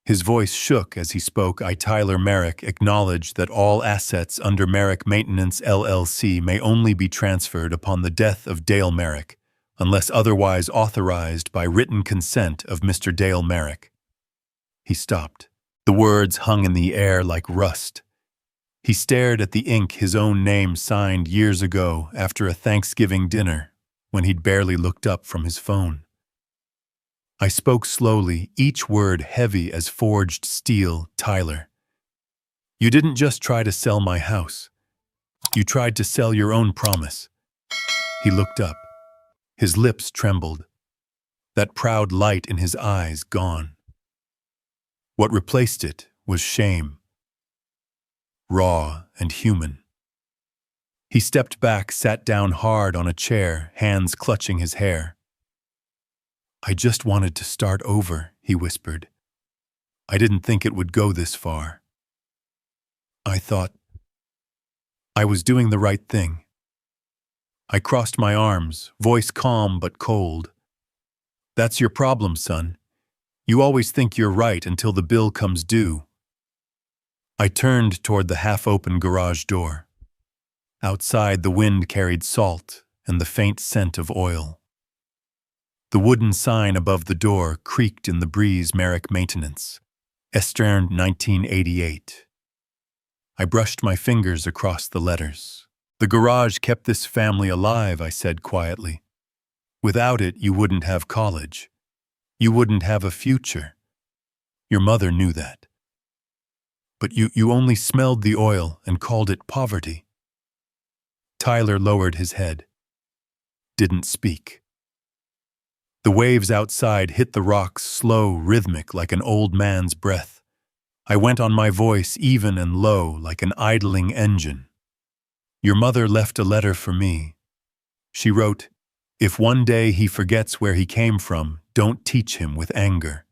His voice shook as he spoke. "I, Tyler Merrick, acknowledge that all assets under Merrick Maintenance LLC may only be transferred upon the death of Dale Merrick, unless otherwise authorized by written consent of Mr. Dale Merrick." He stopped. The words hung in the air like rust. He stared at the ink his own name signed years ago after a Thanksgiving dinner when he'd barely looked up from his phone. I spoke slowly, each word heavy as forged steel. Tyler, you didn't just try to sell my house. You tried to sell your own promise. He looked up. His lips trembled. That proud light in his eyes gone. What replaced it was shame. Raw and human. He stepped back, sat down hard on a chair, hands clutching his hair. I just wanted to start over, he whispered. I didn't think it would go this far. I thought I was doing the right thing. I crossed my arms, voice calm but cold. That's your problem, son. You always think you're right until the bill comes due. I turned toward the half-open garage door. Outside, the wind carried salt and the faint scent of oil. The wooden sign above the door creaked in the breeze. Merrick Maintenance. Eastern 1988. I brushed my fingers across the letters. The garage kept this family alive, I said quietly. Without it, you wouldn't have college. You wouldn't have a future. Your mother knew that. But you only smelled the oil and called it poverty. Tyler lowered his head. Didn't speak. The waves outside hit the rocks, slow, rhythmic, like an old man's breath. I went on, my voice even and low, like an idling engine. Your mother left a letter for me. She wrote, if one day he forgets where he came from, don't teach him with anger.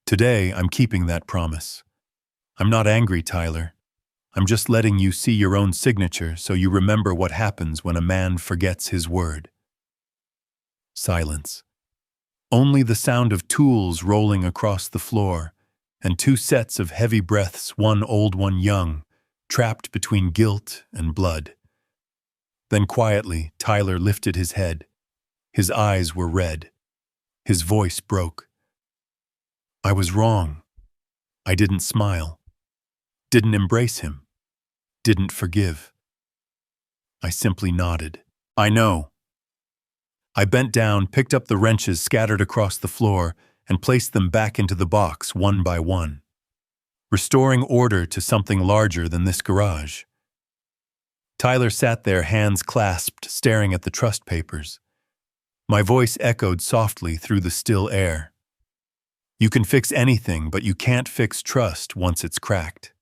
Today, I'm keeping that promise. I'm not angry, Tyler. I'm just letting you see your own signature so you remember what happens when a man forgets his word. Silence. Only the sound of tools rolling across the floor, and two sets of heavy breaths, one old, one young, trapped between guilt and blood. Then quietly, Tyler lifted his head. His eyes were red. His voice broke. I was wrong. I didn't smile. Didn't embrace him. Didn't forgive. I simply nodded. I know. I bent down, picked up the wrenches scattered across the floor, and placed them back into the box one by one, restoring order to something larger than this garage. Tyler sat there, hands clasped, staring at the trust papers. My voice echoed softly through the still air. You can fix anything, but you can't fix trust once it's cracked.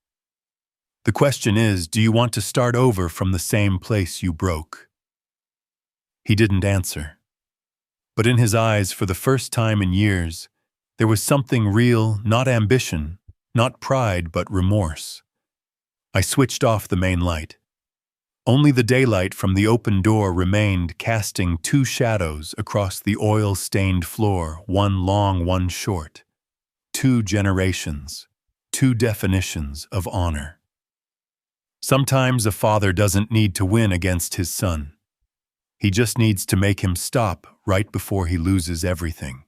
The question is, do you want to start over from the same place you broke? He didn't answer. But in his eyes, for the first time in years, there was something real, not ambition, not pride, but remorse. I switched off the main light. Only the daylight from the open door remained, casting two shadows across the oil-stained floor, one long, one short. 2 generations, 2 definitions of honor. Sometimes a father doesn't need to win against his son. He just needs to make him stop right before he loses everything.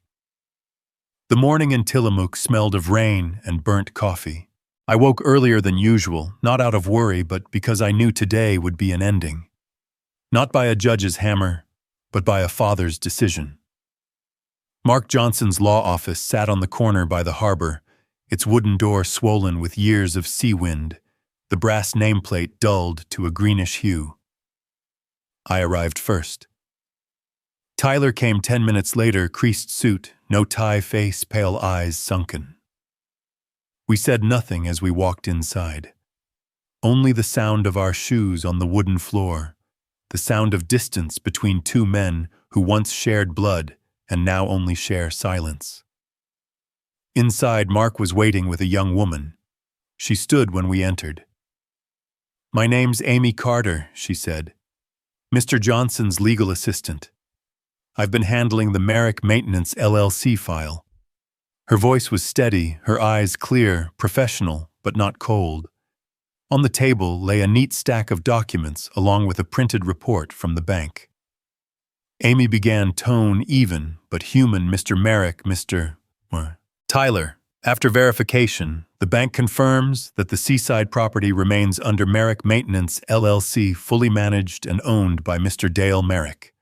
The morning in Tillamook smelled of rain and burnt coffee. I woke earlier than usual, not out of worry, but because I knew today would be an ending. Not by a judge's hammer, but by a father's decision. Mark Johnson's law office sat on the corner by the harbor, its wooden door swollen with years of sea wind, the brass nameplate dulled to a greenish hue. I arrived first. Tyler came 10 minutes later, creased suit, no tie, face, pale eyes sunken. We said nothing as we walked inside. Only the sound of our shoes on the wooden floor, the sound of distance between two men who once shared blood and now only share silence. Inside, Mark was waiting with a young woman. She stood when we entered. "My name's Amy Carter," she said. "Mr. Johnson's legal assistant. I've been handling the Merrick Maintenance LLC file." Her voice was steady, her eyes clear, professional, but not cold. On the table lay a neat stack of documents along with a printed report from the bank. Amy began, tone even, but human. "Mr. Merrick, Mr. Tyler, After verification, the bank confirms that the seaside property remains under Merrick Maintenance LLC, fully managed and owned by Mr. Dale Merrick.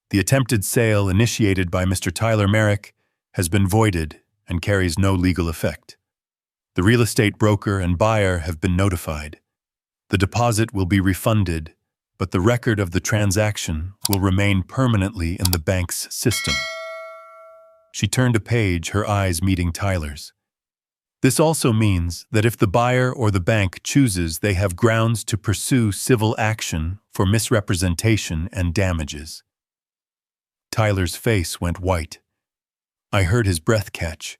The attempted sale initiated by Mr. Tyler Merrick has been voided and carries no legal effect. The real estate broker and buyer have been notified. The deposit will be refunded, but the record of the transaction will remain permanently in the bank's system. She turned a page, her eyes meeting Tyler's. This also means that if the buyer or the bank chooses, they have grounds to pursue civil action for misrepresentation and damages. Tyler's face went white. I heard his breath catch.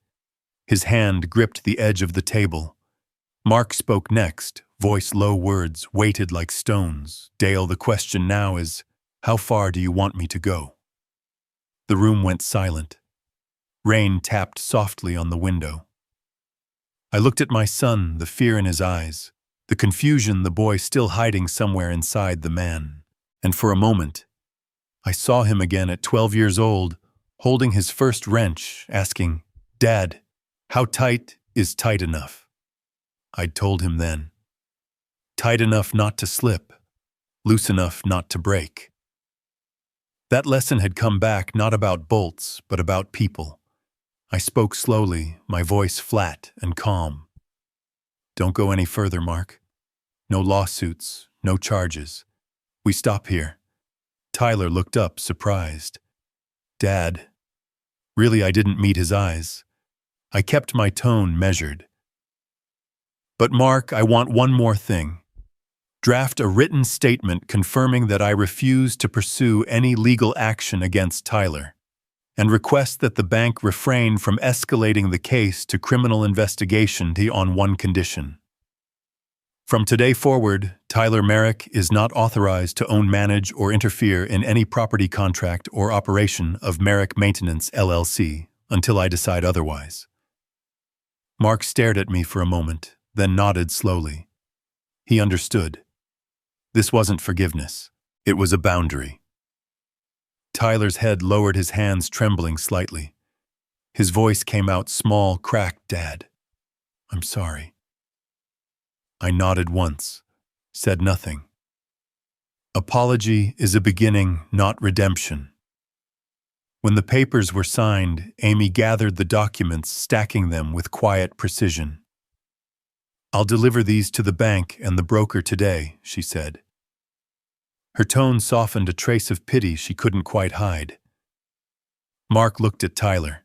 His hand gripped the edge of the table. Mark spoke next, voice low, words weighted like stones. Dale, the question now is, how far do you want me to go? The room went silent. Rain tapped softly on the window. I looked at my son, the fear in his eyes, the confusion, the boy still hiding somewhere inside the man. And for a moment, I saw him again at 12 years old, holding his first wrench, asking, "Dad, how tight is tight enough?" I'd told him then. Tight enough not to slip, loose enough not to break. That lesson had come back, not about bolts, but about people. I spoke slowly, my voice flat and calm. Don't go any further, Mark. No lawsuits, no charges. We stop here. Tyler looked up, surprised. Dad. Really, I didn't meet his eyes. I kept my tone measured. But Mark, I want one more thing. Draft a written statement confirming that I refuse to pursue any legal action against Tyler, and request that the bank refrain from escalating the case to criminal investigation on one condition. From today forward, Tyler Merrick is not authorized to own, manage, or interfere in any property contract or operation of Merrick Maintenance LLC until I decide otherwise. Mark stared at me for a moment, then nodded slowly. He understood. This wasn't forgiveness. It was a boundary. Tyler's head lowered, his hands trembling slightly. His voice came out small, cracked. Dad, I'm sorry. I nodded once, said nothing. Apology is a beginning, not redemption. When the papers were signed, Amy gathered the documents, stacking them with quiet precision. I'll deliver these to the bank and the broker today, she said. Her tone softened, a trace of pity she couldn't quite hide. Mark looked at Tyler.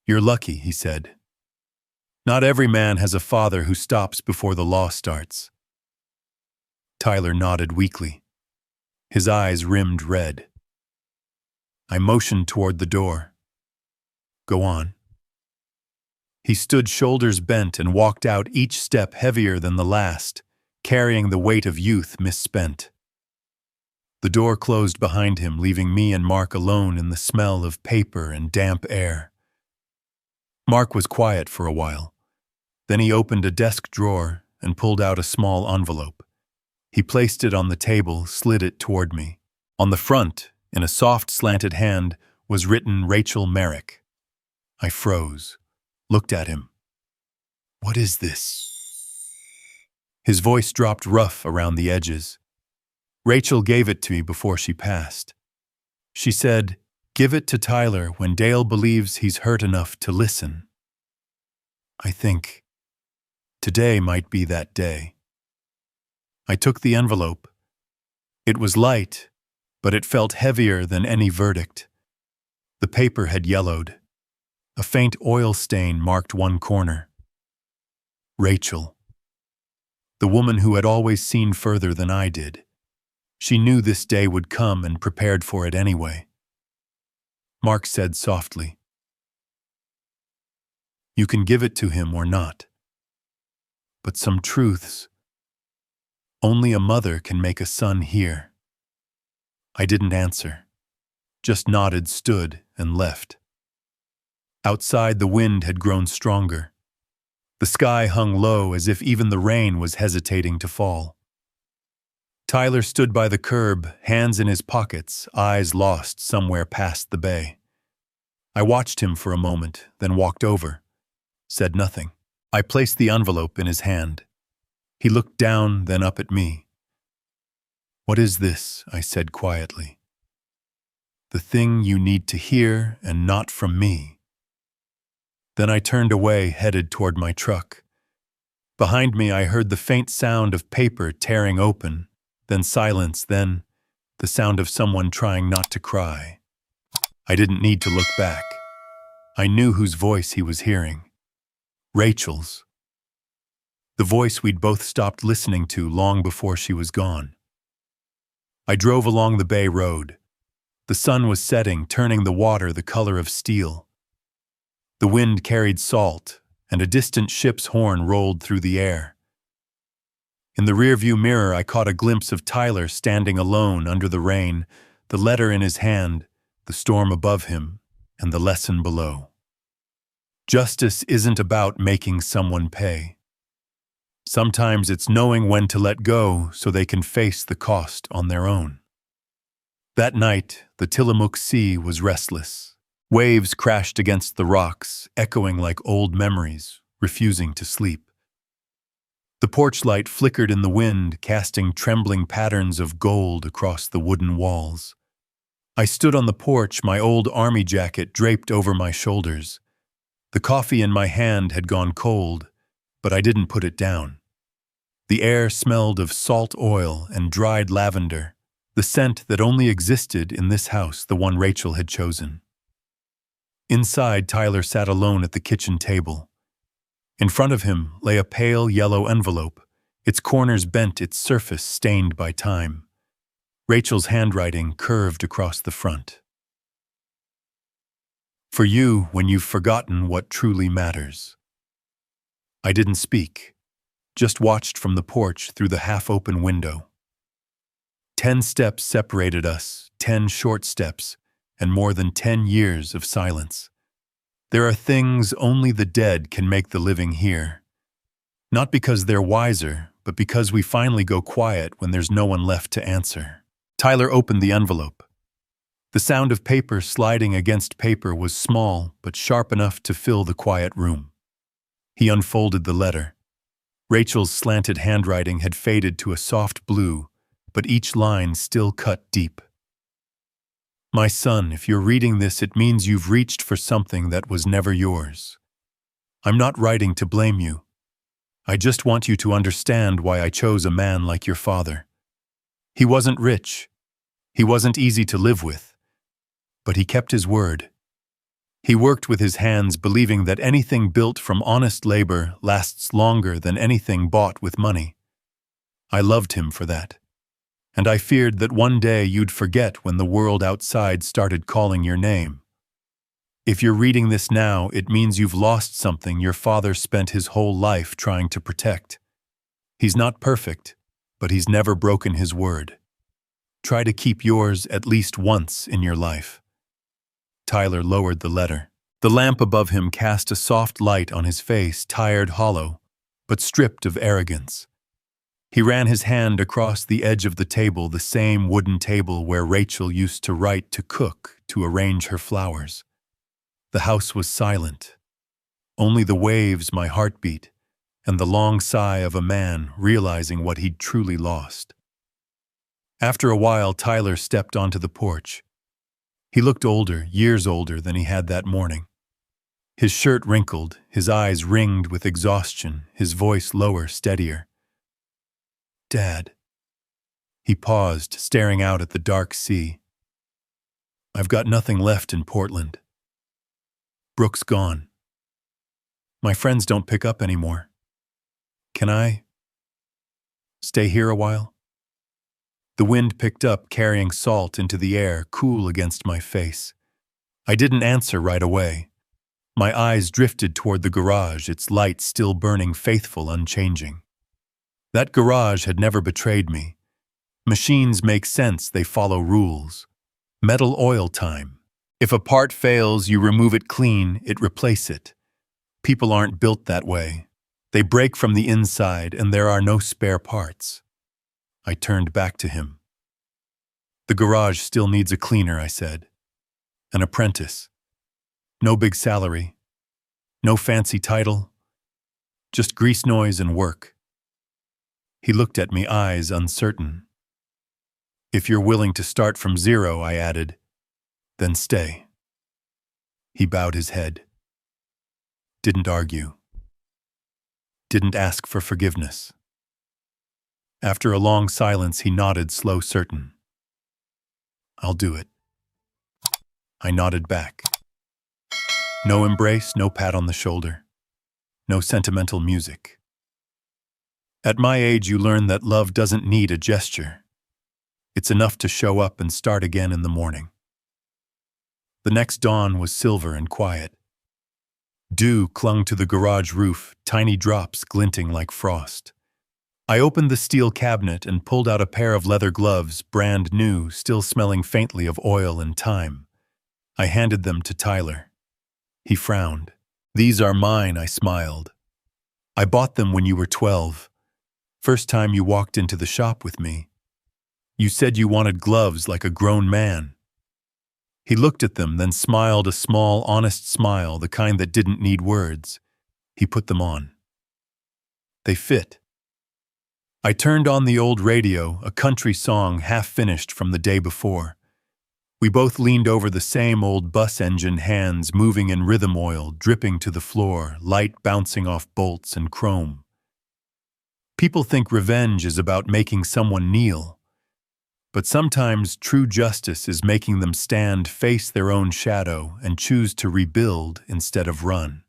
You're lucky, he said. Not every man has a father who stops before the law starts. Tyler nodded weakly. His eyes rimmed red. I motioned toward the door. Go on. He stood, shoulders bent, and walked out, each step heavier than the last, carrying the weight of youth misspent. The door closed behind him, leaving me and Mark alone in the smell of paper and damp air. Mark was quiet for a while. Then he opened a desk drawer and pulled out a small envelope. He placed it on the table, slid it toward me. On the front, in a soft, slanted hand, was written Rachel Merrick. I froze, looked at him. What is this? His voice dropped rough around the edges. Rachel gave it to me before she passed. She said, give it to Tyler when Dale believes he's hurt enough to listen. I think today might be that day. I took the envelope. It was light, but it felt heavier than any verdict. The paper had yellowed. A faint oil stain marked one corner. Rachel. The woman who had always seen further than I did. She knew this day would come and prepared for it anyway. Mark said softly, you can give it to him or not. But some truths, only a mother can make a son hear. I didn't answer, just nodded, stood, and left. Outside, the wind had grown stronger. The sky hung low as if even the rain was hesitating to fall. Tyler stood by the curb, hands in his pockets, eyes lost somewhere past the bay. I watched him for a moment, then walked over. said nothing. I placed the envelope in his hand. He looked down, then up at me. "What is this?" I said quietly. "The thing you need to hear, and not from me." Then I turned away, headed toward my truck. Behind me, I heard the faint sound of paper tearing open, then silence, then the sound of someone trying not to cry. I didn't need to look back. I knew whose voice he was hearing. Rachel's. The voice we'd both stopped listening to long before she was gone. I drove along the Bay Road. The sun was setting, turning the water the color of steel. The wind carried salt, and a distant ship's horn rolled through the air. In the rearview mirror, I caught a glimpse of Tyler standing alone under the rain, the letter in his hand, the storm above him, and the lesson below. Justice isn't about making someone pay. Sometimes it's knowing when to let go so they can face the cost on their own. That night, the Tillamook Sea was restless. Waves crashed against the rocks, echoing like old memories, refusing to sleep. The porch light flickered in the wind, casting trembling patterns of gold across the wooden walls. I stood on the porch, my old army jacket draped over my shoulders. The coffee in my hand had gone cold, but I didn't put it down. The air smelled of salt oil and dried lavender, the scent that only existed in this house, the one Rachel had chosen. Inside, Tyler sat alone at the kitchen table. In front of him lay a pale yellow envelope, its corners bent, its surface stained by time. Rachel's handwriting curved across the front. "For you, when you've forgotten what truly matters." I didn't speak, just watched from the porch through the half-open window. 10 steps separated us, 10 short steps, and more than 10 years of silence. There are things only the dead can make the living hear. Not because they're wiser, but because we finally go quiet when there's no one left to answer. Tyler opened the envelope. The sound of paper sliding against paper was small, but sharp enough to fill the quiet room. He unfolded the letter. Rachel's slanted handwriting had faded to a soft blue, but each line still cut deep. "My son, if you're reading this, it means you've reached for something that was never yours. I'm not writing to blame you. I just want you to understand why I chose a man like your father. He wasn't rich. He wasn't easy to live with. But he kept his word. He worked with his hands, believing that anything built from honest labor lasts longer than anything bought with money. I loved him for that. And I feared that one day you'd forget when the world outside started calling your name. If you're reading this now, it means you've lost something your father spent his whole life trying to protect. He's not perfect, but he's never broken his word. Try to keep yours at least once in your life." Tyler lowered the letter. The lamp above him cast a soft light on his face, tired, hollow, but stripped of arrogance. He ran his hand across the edge of the table, the same wooden table where Rachel used to write, to cook, to arrange her flowers. The house was silent. Only the waves, my heartbeat, and the long sigh of a man realizing what he'd truly lost. After a while, Tyler stepped onto the porch. He looked older, years older than he had that morning. His shirt wrinkled, his eyes ringed with exhaustion, his voice lower, steadier. "Dad." He paused, staring out at the dark sea. "I've got nothing left in Portland. Brooke's gone. My friends don't pick up anymore. Can I stay here a while?" The wind picked up, carrying salt into the air, cool against my face. I didn't answer right away. My eyes drifted toward the garage, its light still burning, faithful, unchanging. That garage had never betrayed me. Machines make sense, they follow rules. Metal oil time. If a part fails, you remove it clean, it replace it. People aren't built that way. They break from the inside, and there are no spare parts. I turned back to him. "The garage still needs a cleaner," I said. "An apprentice. No big salary. No fancy title, just grease noise and work. He looked at me, eyes uncertain. If you're willing to start from zero, I added, then stay. He bowed his head. Didn't argue. Didn't ask for forgiveness. After a long silence, he nodded, slow, certain. I'll do it. I nodded back. No embrace, no pat on the shoulder. No sentimental music. At my age, you learn that love doesn't need a gesture. It's enough to show up and start again in the morning. The next dawn was silver and quiet. Dew clung to the garage roof, tiny drops glinting like frost. I opened the steel cabinet and pulled out a pair of leather gloves, brand new, still smelling faintly of oil and thyme. I handed them to Tyler. He frowned. These are mine, I smiled. I bought them when you were 12. First time you walked into the shop with me. You said you wanted gloves like a grown man. He looked at them, then smiled, a small, honest smile, the kind that didn't need words. He put them on. They fit. I turned on the old radio, a country song half finished from the day before. We both leaned over the same old bus engine, hands moving in rhythm oil, dripping to the floor, light bouncing off bolts and chrome. People think revenge is about making someone kneel. But sometimes true justice is making them stand, face their own shadow, and choose to rebuild instead of run.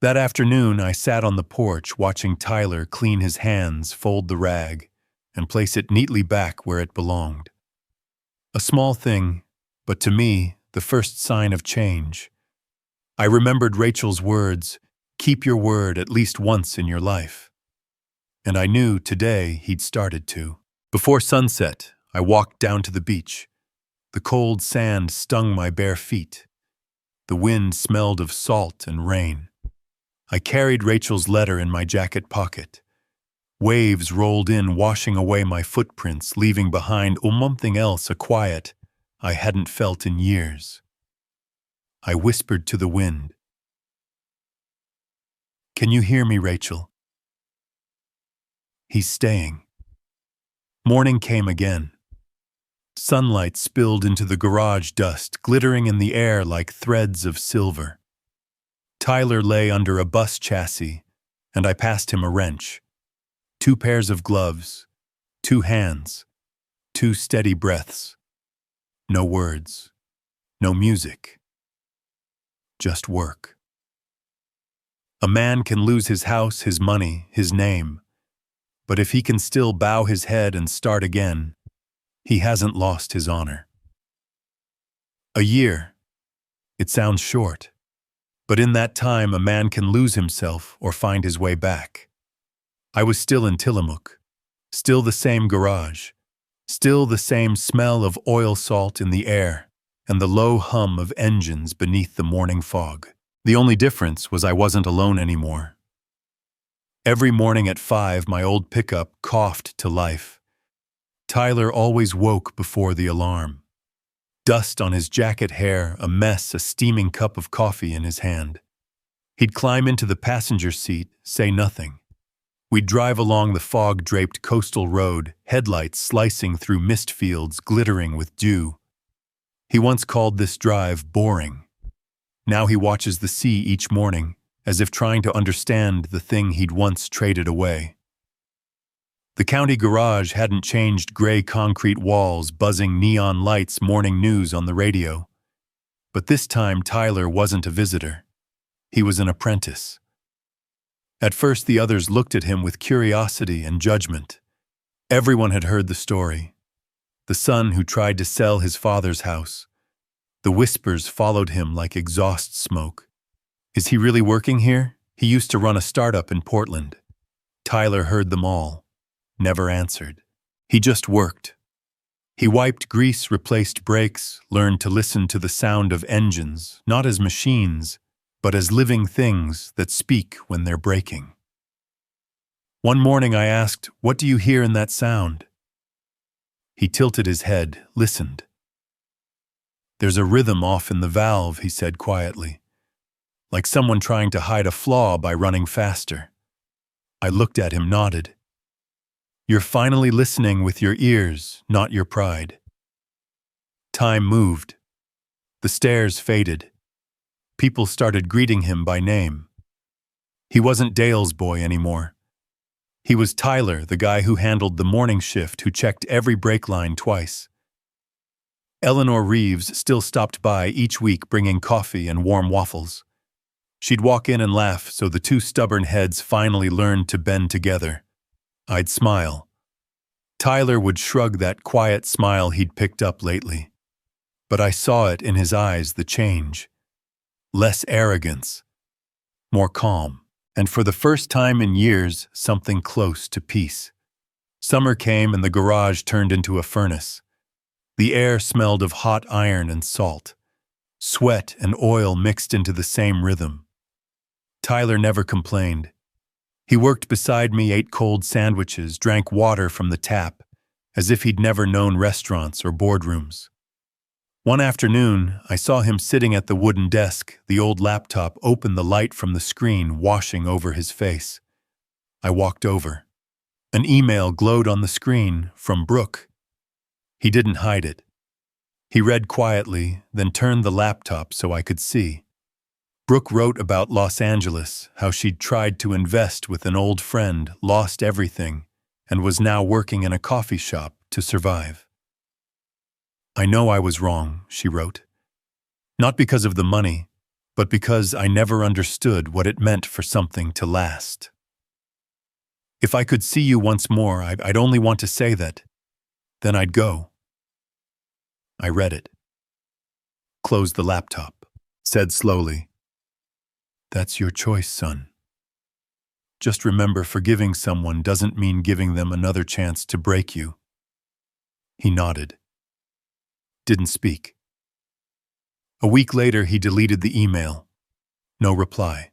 That afternoon, I sat on the porch watching Tyler clean his hands, fold the rag, and place it neatly back where it belonged. A small thing, but to me, the first sign of change. I remembered Rachel's words, keep your word at least once in your life. And I knew today he'd started to. Before sunset, I walked down to the beach. The cold sand stung my bare feet. The wind smelled of salt and rain. I carried Rachel's letter in my jacket pocket. Waves rolled in, washing away my footprints, leaving behind something else, a quiet I hadn't felt in years. I whispered to the wind. Can you hear me, Rachel? He's staying. Morning came again. Sunlight spilled into the garage, dust glittering in the air like threads of silver. Tyler lay under a bus chassis, and I passed him a wrench. 2 pairs of gloves, 2 hands, 2 steady breaths. No words, no music. Just work. A man can lose his house, his money, his name. But if he can still bow his head and start again, he hasn't lost his honor. A year. It sounds short. But in that time, a man can lose himself or find his way back. I was still in Tillamook. Still the same garage. Still the same smell of oil salt in the air and the low hum of engines beneath the morning fog. The only difference was I wasn't alone anymore. Every morning at 5, my old pickup coughed to life. Tyler always woke before the alarm. Dust on his jacket hair, a mess, a steaming cup of coffee in his hand. He'd climb into the passenger seat, say nothing. We'd drive along the fog-draped coastal road, headlights slicing through mist fields glittering with dew. He once called this drive boring. Now he watches the sea each morning, as if trying to understand the thing he'd once traded away. The county garage hadn't changed, gray concrete walls, buzzing neon lights, morning news on the radio. But this time Tyler wasn't a visitor. He was an apprentice. At first the others looked at him with curiosity and judgment. Everyone had heard the story. The son who tried to sell his father's house. The whispers followed him like exhaust smoke. Is he really working here? He used to run a startup in Portland. Tyler heard them all. Never answered. He just worked. He wiped grease, replaced brakes, learned to listen to the sound of engines, not as machines, but as living things that speak when they're breaking. One morning I asked, "What do you hear in that sound?" He tilted his head, listened. "There's a rhythm off in the valve," he said quietly. like someone trying to hide a flaw by running faster. I looked at him, nodded. You're finally listening with your ears, not your pride. Time moved. The stares faded. People started greeting him by name. He wasn't Dale's boy anymore. He was Tyler, the guy who handled the morning shift, who checked every brake line twice. Eleanor Reeves still stopped by each week bringing coffee and warm waffles. She'd walk in and laugh, so the two stubborn heads finally learned to bend together. I'd smile. Tyler would shrug, that quiet smile he'd picked up lately. But I saw it in his eyes, the change. Less arrogance. More calm. And for the first time in years, something close to peace. Summer came and the garage turned into a furnace. The air smelled of hot iron and salt. Sweat and oil mixed into the same rhythm. Tyler never complained. He worked beside me, ate cold sandwiches, drank water from the tap, as if he'd never known restaurants or boardrooms. One afternoon, I saw him sitting at the wooden desk, the old laptop open, the light from the screen washing over his face. I walked over. An email glowed on the screen from Brooke. He didn't hide it. He read quietly, then turned the laptop so I could see. Brooke wrote about Los Angeles, how she'd tried to invest with an old friend, lost everything, and was now working in a coffee shop to survive. I know I was wrong, she wrote. Not because of the money, but because I never understood what it meant for something to last. If I could see you once more, I'd only want to say that. Then I'd go. I read it. Closed the laptop. Said slowly, "That's your choice, son. Just remember, forgiving someone doesn't mean giving them another chance to break you." He nodded. Didn't speak. A week later, he deleted the email. No reply.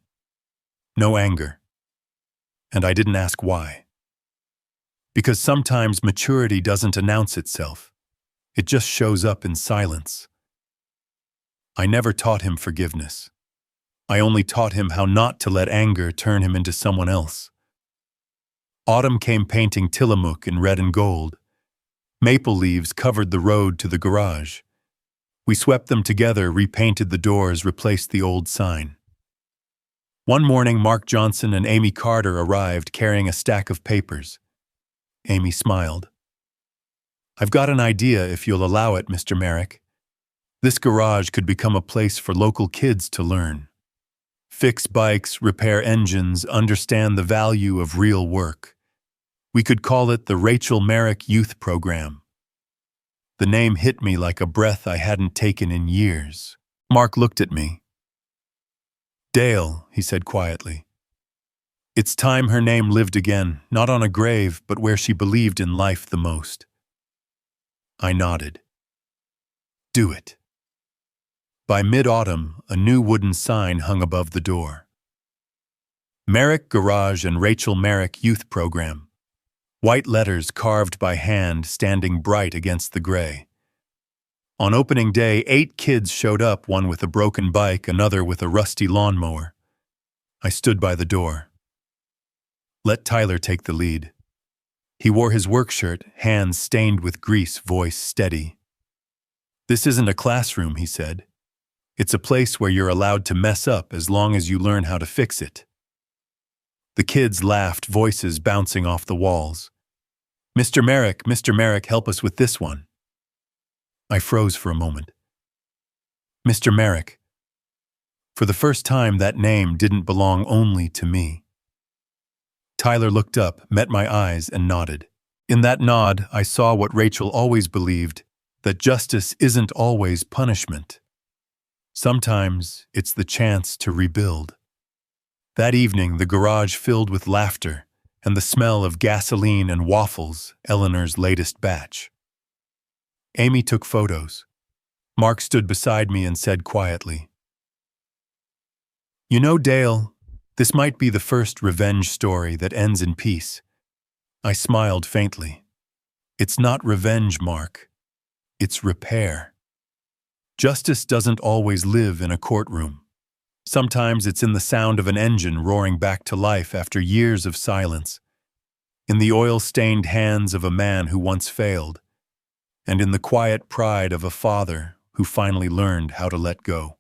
No anger. And I didn't ask why. Because sometimes maturity doesn't announce itself. It just shows up in silence. I never taught him forgiveness. I only taught him how not to let anger turn him into someone else. Autumn came, painting Tillamook in red and gold. Maple leaves covered the road to the garage. We swept them together, repainted the doors, replaced the old sign. One morning, Mark Johnson and Amy Carter arrived carrying a stack of papers. Amy smiled. "I've got an idea, if you'll allow it, Mr. Merrick. This garage could become a place for local kids to learn. Fix bikes, repair engines, understand the value of real work. We could call it the Rachel Merrick Youth Program." The name hit me like a breath I hadn't taken in years. Mark looked at me. "Dale," he said quietly. "It's time her name lived again, not on a grave, but where she believed in life the most." I nodded. "Do it." By mid-autumn, a new wooden sign hung above the door. Merrick Garage and Rachel Merrick Youth Program. White letters carved by hand, standing bright against the gray. On opening day, 8 kids showed up, one with a broken bike, another with a rusty lawnmower. I stood by the door. Let Tyler take the lead. He wore his work shirt, hands stained with grease, voice steady. "This isn't a classroom," he said. "It's a place where you're allowed to mess up as long as you learn how to fix it." The kids laughed, voices bouncing off the walls. Mr. Merrick, help us with this one." I froze for a moment. Mr. Merrick. For the first time, that name didn't belong only to me. Tyler looked up, met my eyes, and nodded. In that nod, I saw what Rachel always believed, that justice isn't always punishment. Sometimes it's the chance to rebuild. That evening, the garage filled with laughter and the smell of gasoline and waffles, Eleanor's latest batch. Amy took photos. Mark stood beside me and said quietly, "You know, Dale, this might be the first revenge story that ends in peace." I smiled faintly. "It's not revenge, Mark. It's repair. Justice doesn't always live in a courtroom. Sometimes it's in the sound of an engine roaring back to life after years of silence, in the oil-stained hands of a man who once failed, and in the quiet pride of a father who finally learned how to let go.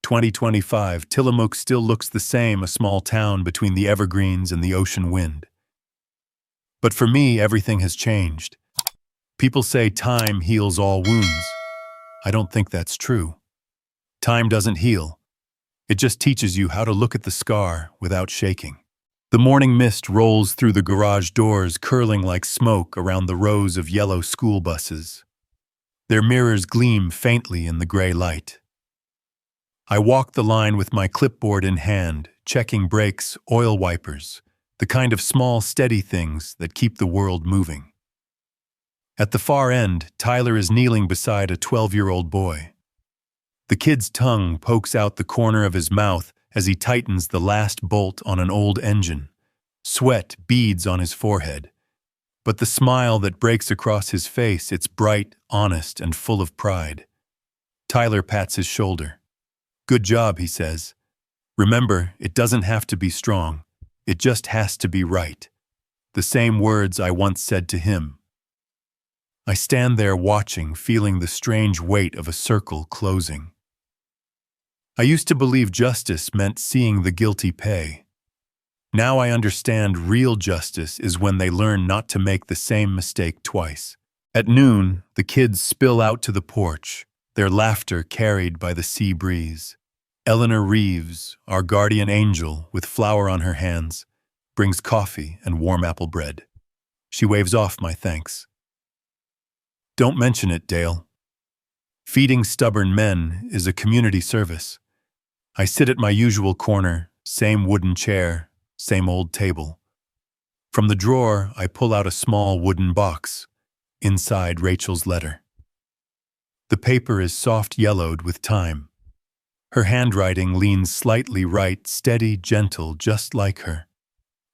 2025, Tillamook still looks the same, a small town between the evergreens and the ocean wind. But for me, everything has changed. People say time heals all wounds. I don't think that's true. Time doesn't heal. It just teaches you how to look at the scar without shaking. The morning mist rolls through the garage doors, curling like smoke around the rows of yellow school buses. Their mirrors gleam faintly in the gray light. I walk the line with my clipboard in hand, checking brakes, oil wipers, the kind of small, steady things that keep the world moving. At the far end, Tyler is kneeling beside a 12-year-old boy. The kid's tongue pokes out the corner of his mouth as he tightens the last bolt on an old engine. Sweat beads on his forehead. But the smile that breaks across his face, it's bright, honest, and full of pride. Tyler pats his shoulder. "Good job," he says. "Remember, it doesn't have to be strong. It just has to be right." The same words I once said to him. I stand there watching, feeling the strange weight of a circle closing. I used to believe justice meant seeing the guilty pay. Now I understand real justice is when they learn not to make the same mistake twice. At noon, the kids spill out to the porch, their laughter carried by the sea breeze. Eleanor Reeves, our guardian angel with flour on her hands, brings coffee and warm apple bread. She waves off my thanks. "Don't mention it, Dale. Feeding stubborn men is a community service." I sit at my usual corner, same wooden chair, same old table. From the drawer, I pull out a small wooden box. Inside, Rachel's letter. The paper is soft-yellowed with time. Her handwriting leans slightly right, steady, gentle, just like her.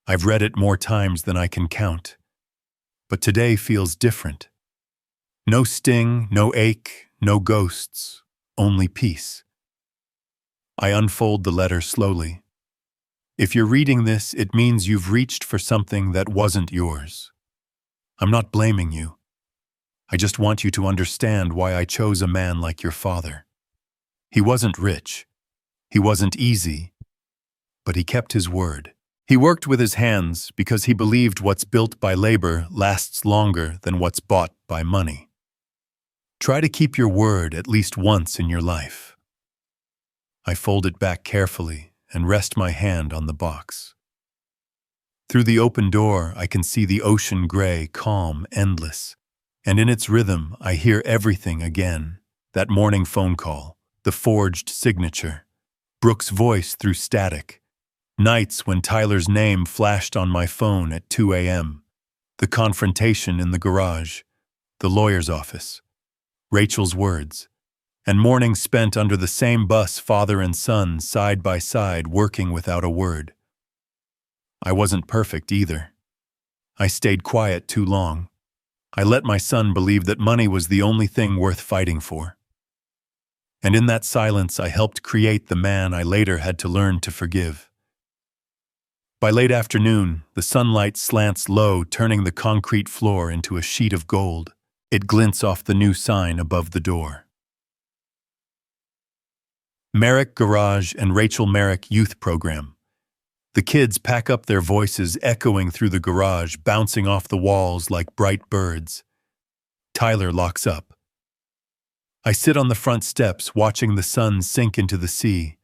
I've read it more times than I can count. But today feels different. No sting, no ache, no ghosts, only peace. I unfold the letter slowly. If you're reading this, it means you've reached for something that wasn't yours. I'm not blaming you. I just want you to understand why I chose a man like your father. He wasn't rich. He wasn't easy. But he kept his word. He worked with his hands because he believed what's built by labor lasts longer than what's bought by money. Try to keep your word at least once in your life. I fold it back carefully and rest my hand on the box. Through the open door, I can see the ocean gray, calm, endless. And in its rhythm, I hear everything again. That morning phone call, the forged signature, Brooke's voice through static. Nights when Tyler's name flashed on my phone at 2 a.m. The confrontation in the garage, the lawyer's office, Rachel's words, and mornings spent under the same bus, father and son, side by side, working without a word. I wasn't perfect either. I stayed quiet too long. I let my son believe that money was the only thing worth fighting for. And in that silence, I helped create the man I later had to learn to forgive. By late afternoon, the sunlight slants low, turning the concrete floor into a sheet of gold. It glints off the new sign above the door. Merrick Garage and Rachel Merrick Youth Program. The kids pack up their voices, echoing through the garage, bouncing off the walls like bright birds. Tyler locks up. I sit on the front steps, watching the sun sink into the sea,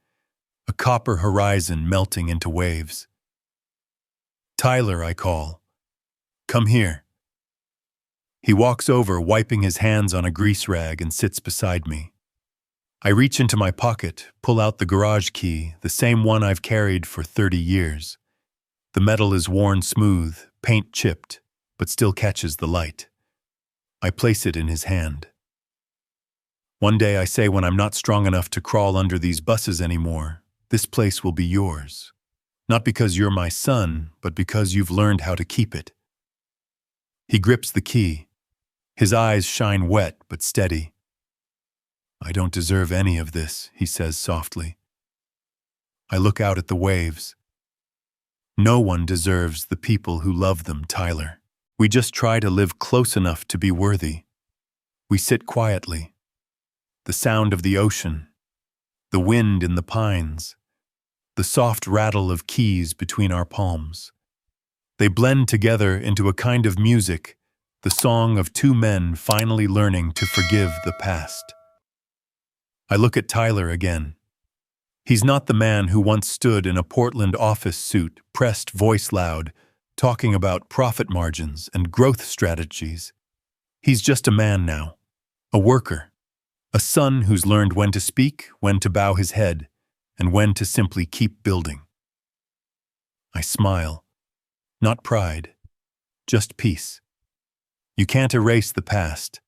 a copper horizon melting into waves. "Tyler," I call. "Come here." He walks over, wiping his hands on a grease rag, and sits beside me. I reach into my pocket, pull out the garage key, the same one I've carried for 30 years. The metal is worn smooth, paint chipped, but still catches the light. I place it in his hand. "One day," I say, "when I'm not strong enough to crawl under these buses anymore, this place will be yours. Not because you're my son, but because you've learned how to keep it." He grips the key. His eyes shine wet but steady. "I don't deserve any of this," he says softly. I look out at the waves. No one deserves the people who love them, Tyler. We just try to live close enough to be worthy. We sit quietly. The sound of the ocean, the wind in the pines, the soft rattle of keys between our palms. They blend together into a kind of music, the song of two men finally learning to forgive the past. I look at Tyler again. He's not the man who once stood in a Portland office suit, pressed voice loud, talking about profit margins and growth strategies. He's just a man now, a worker, a son who's learned when to speak, when to bow his head, and when to simply keep building. I smile. Not pride, just peace. You can't erase the past,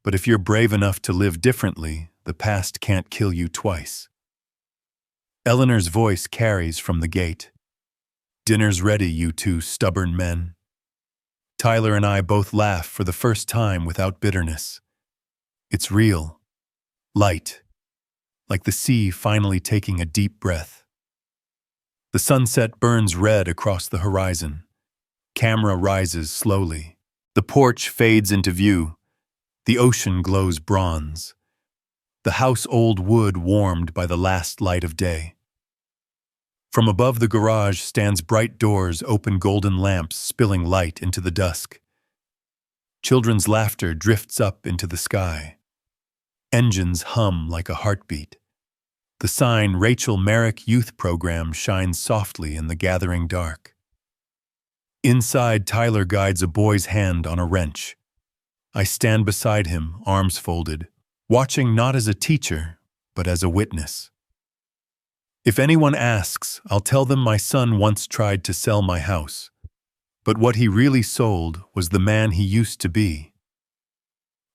but if you're brave enough to live differently, the past can't kill you twice. Eleanor's voice carries from the gate. Dinner's ready, you two stubborn men. Tyler and I both laugh for the first time without bitterness. It's real, light, like the sea finally taking a deep breath. The sunset burns red across the horizon. Camera rises slowly. The porch fades into view. The ocean glows bronze. The house-old wood warmed by the last light of day. From above the garage stands bright doors, open golden lamps spilling light into the dusk. Children's laughter drifts up into the sky. Engines hum like a heartbeat. The sign Merrick Youth Program shines softly in the gathering dark. Inside, Tyler guides a boy's hand on a wrench. I stand beside him, arms folded, watching not as a teacher, but as a witness. If anyone asks, I'll tell them my son once tried to sell my house, but what he really sold was the man he used to be.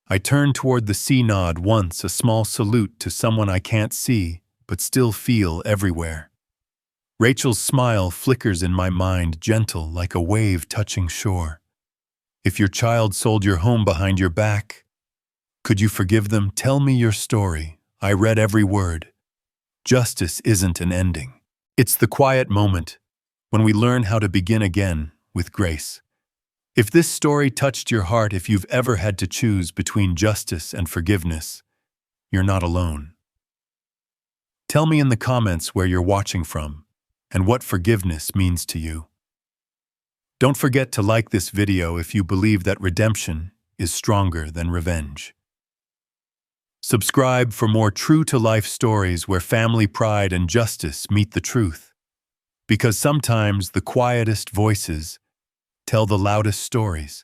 I turn toward the sea nod once, a small salute to someone I can't see, but still feel everywhere. Rachel's smile flickers in my mind, gentle like a wave touching shore. If your child sold your home behind your back, could you forgive them? Tell me your story. I read every word. Justice isn't an ending. It's the quiet moment when we learn how to begin again with grace. If this story touched your heart, if you've ever had to choose between justice and forgiveness, you're not alone. Tell me in the comments where you're watching from and what forgiveness means to you. Don't forget to like this video if you believe that redemption is stronger than revenge. Subscribe for more true-to-life stories where family pride and justice meet the truth. Because sometimes the quietest voices tell the loudest stories.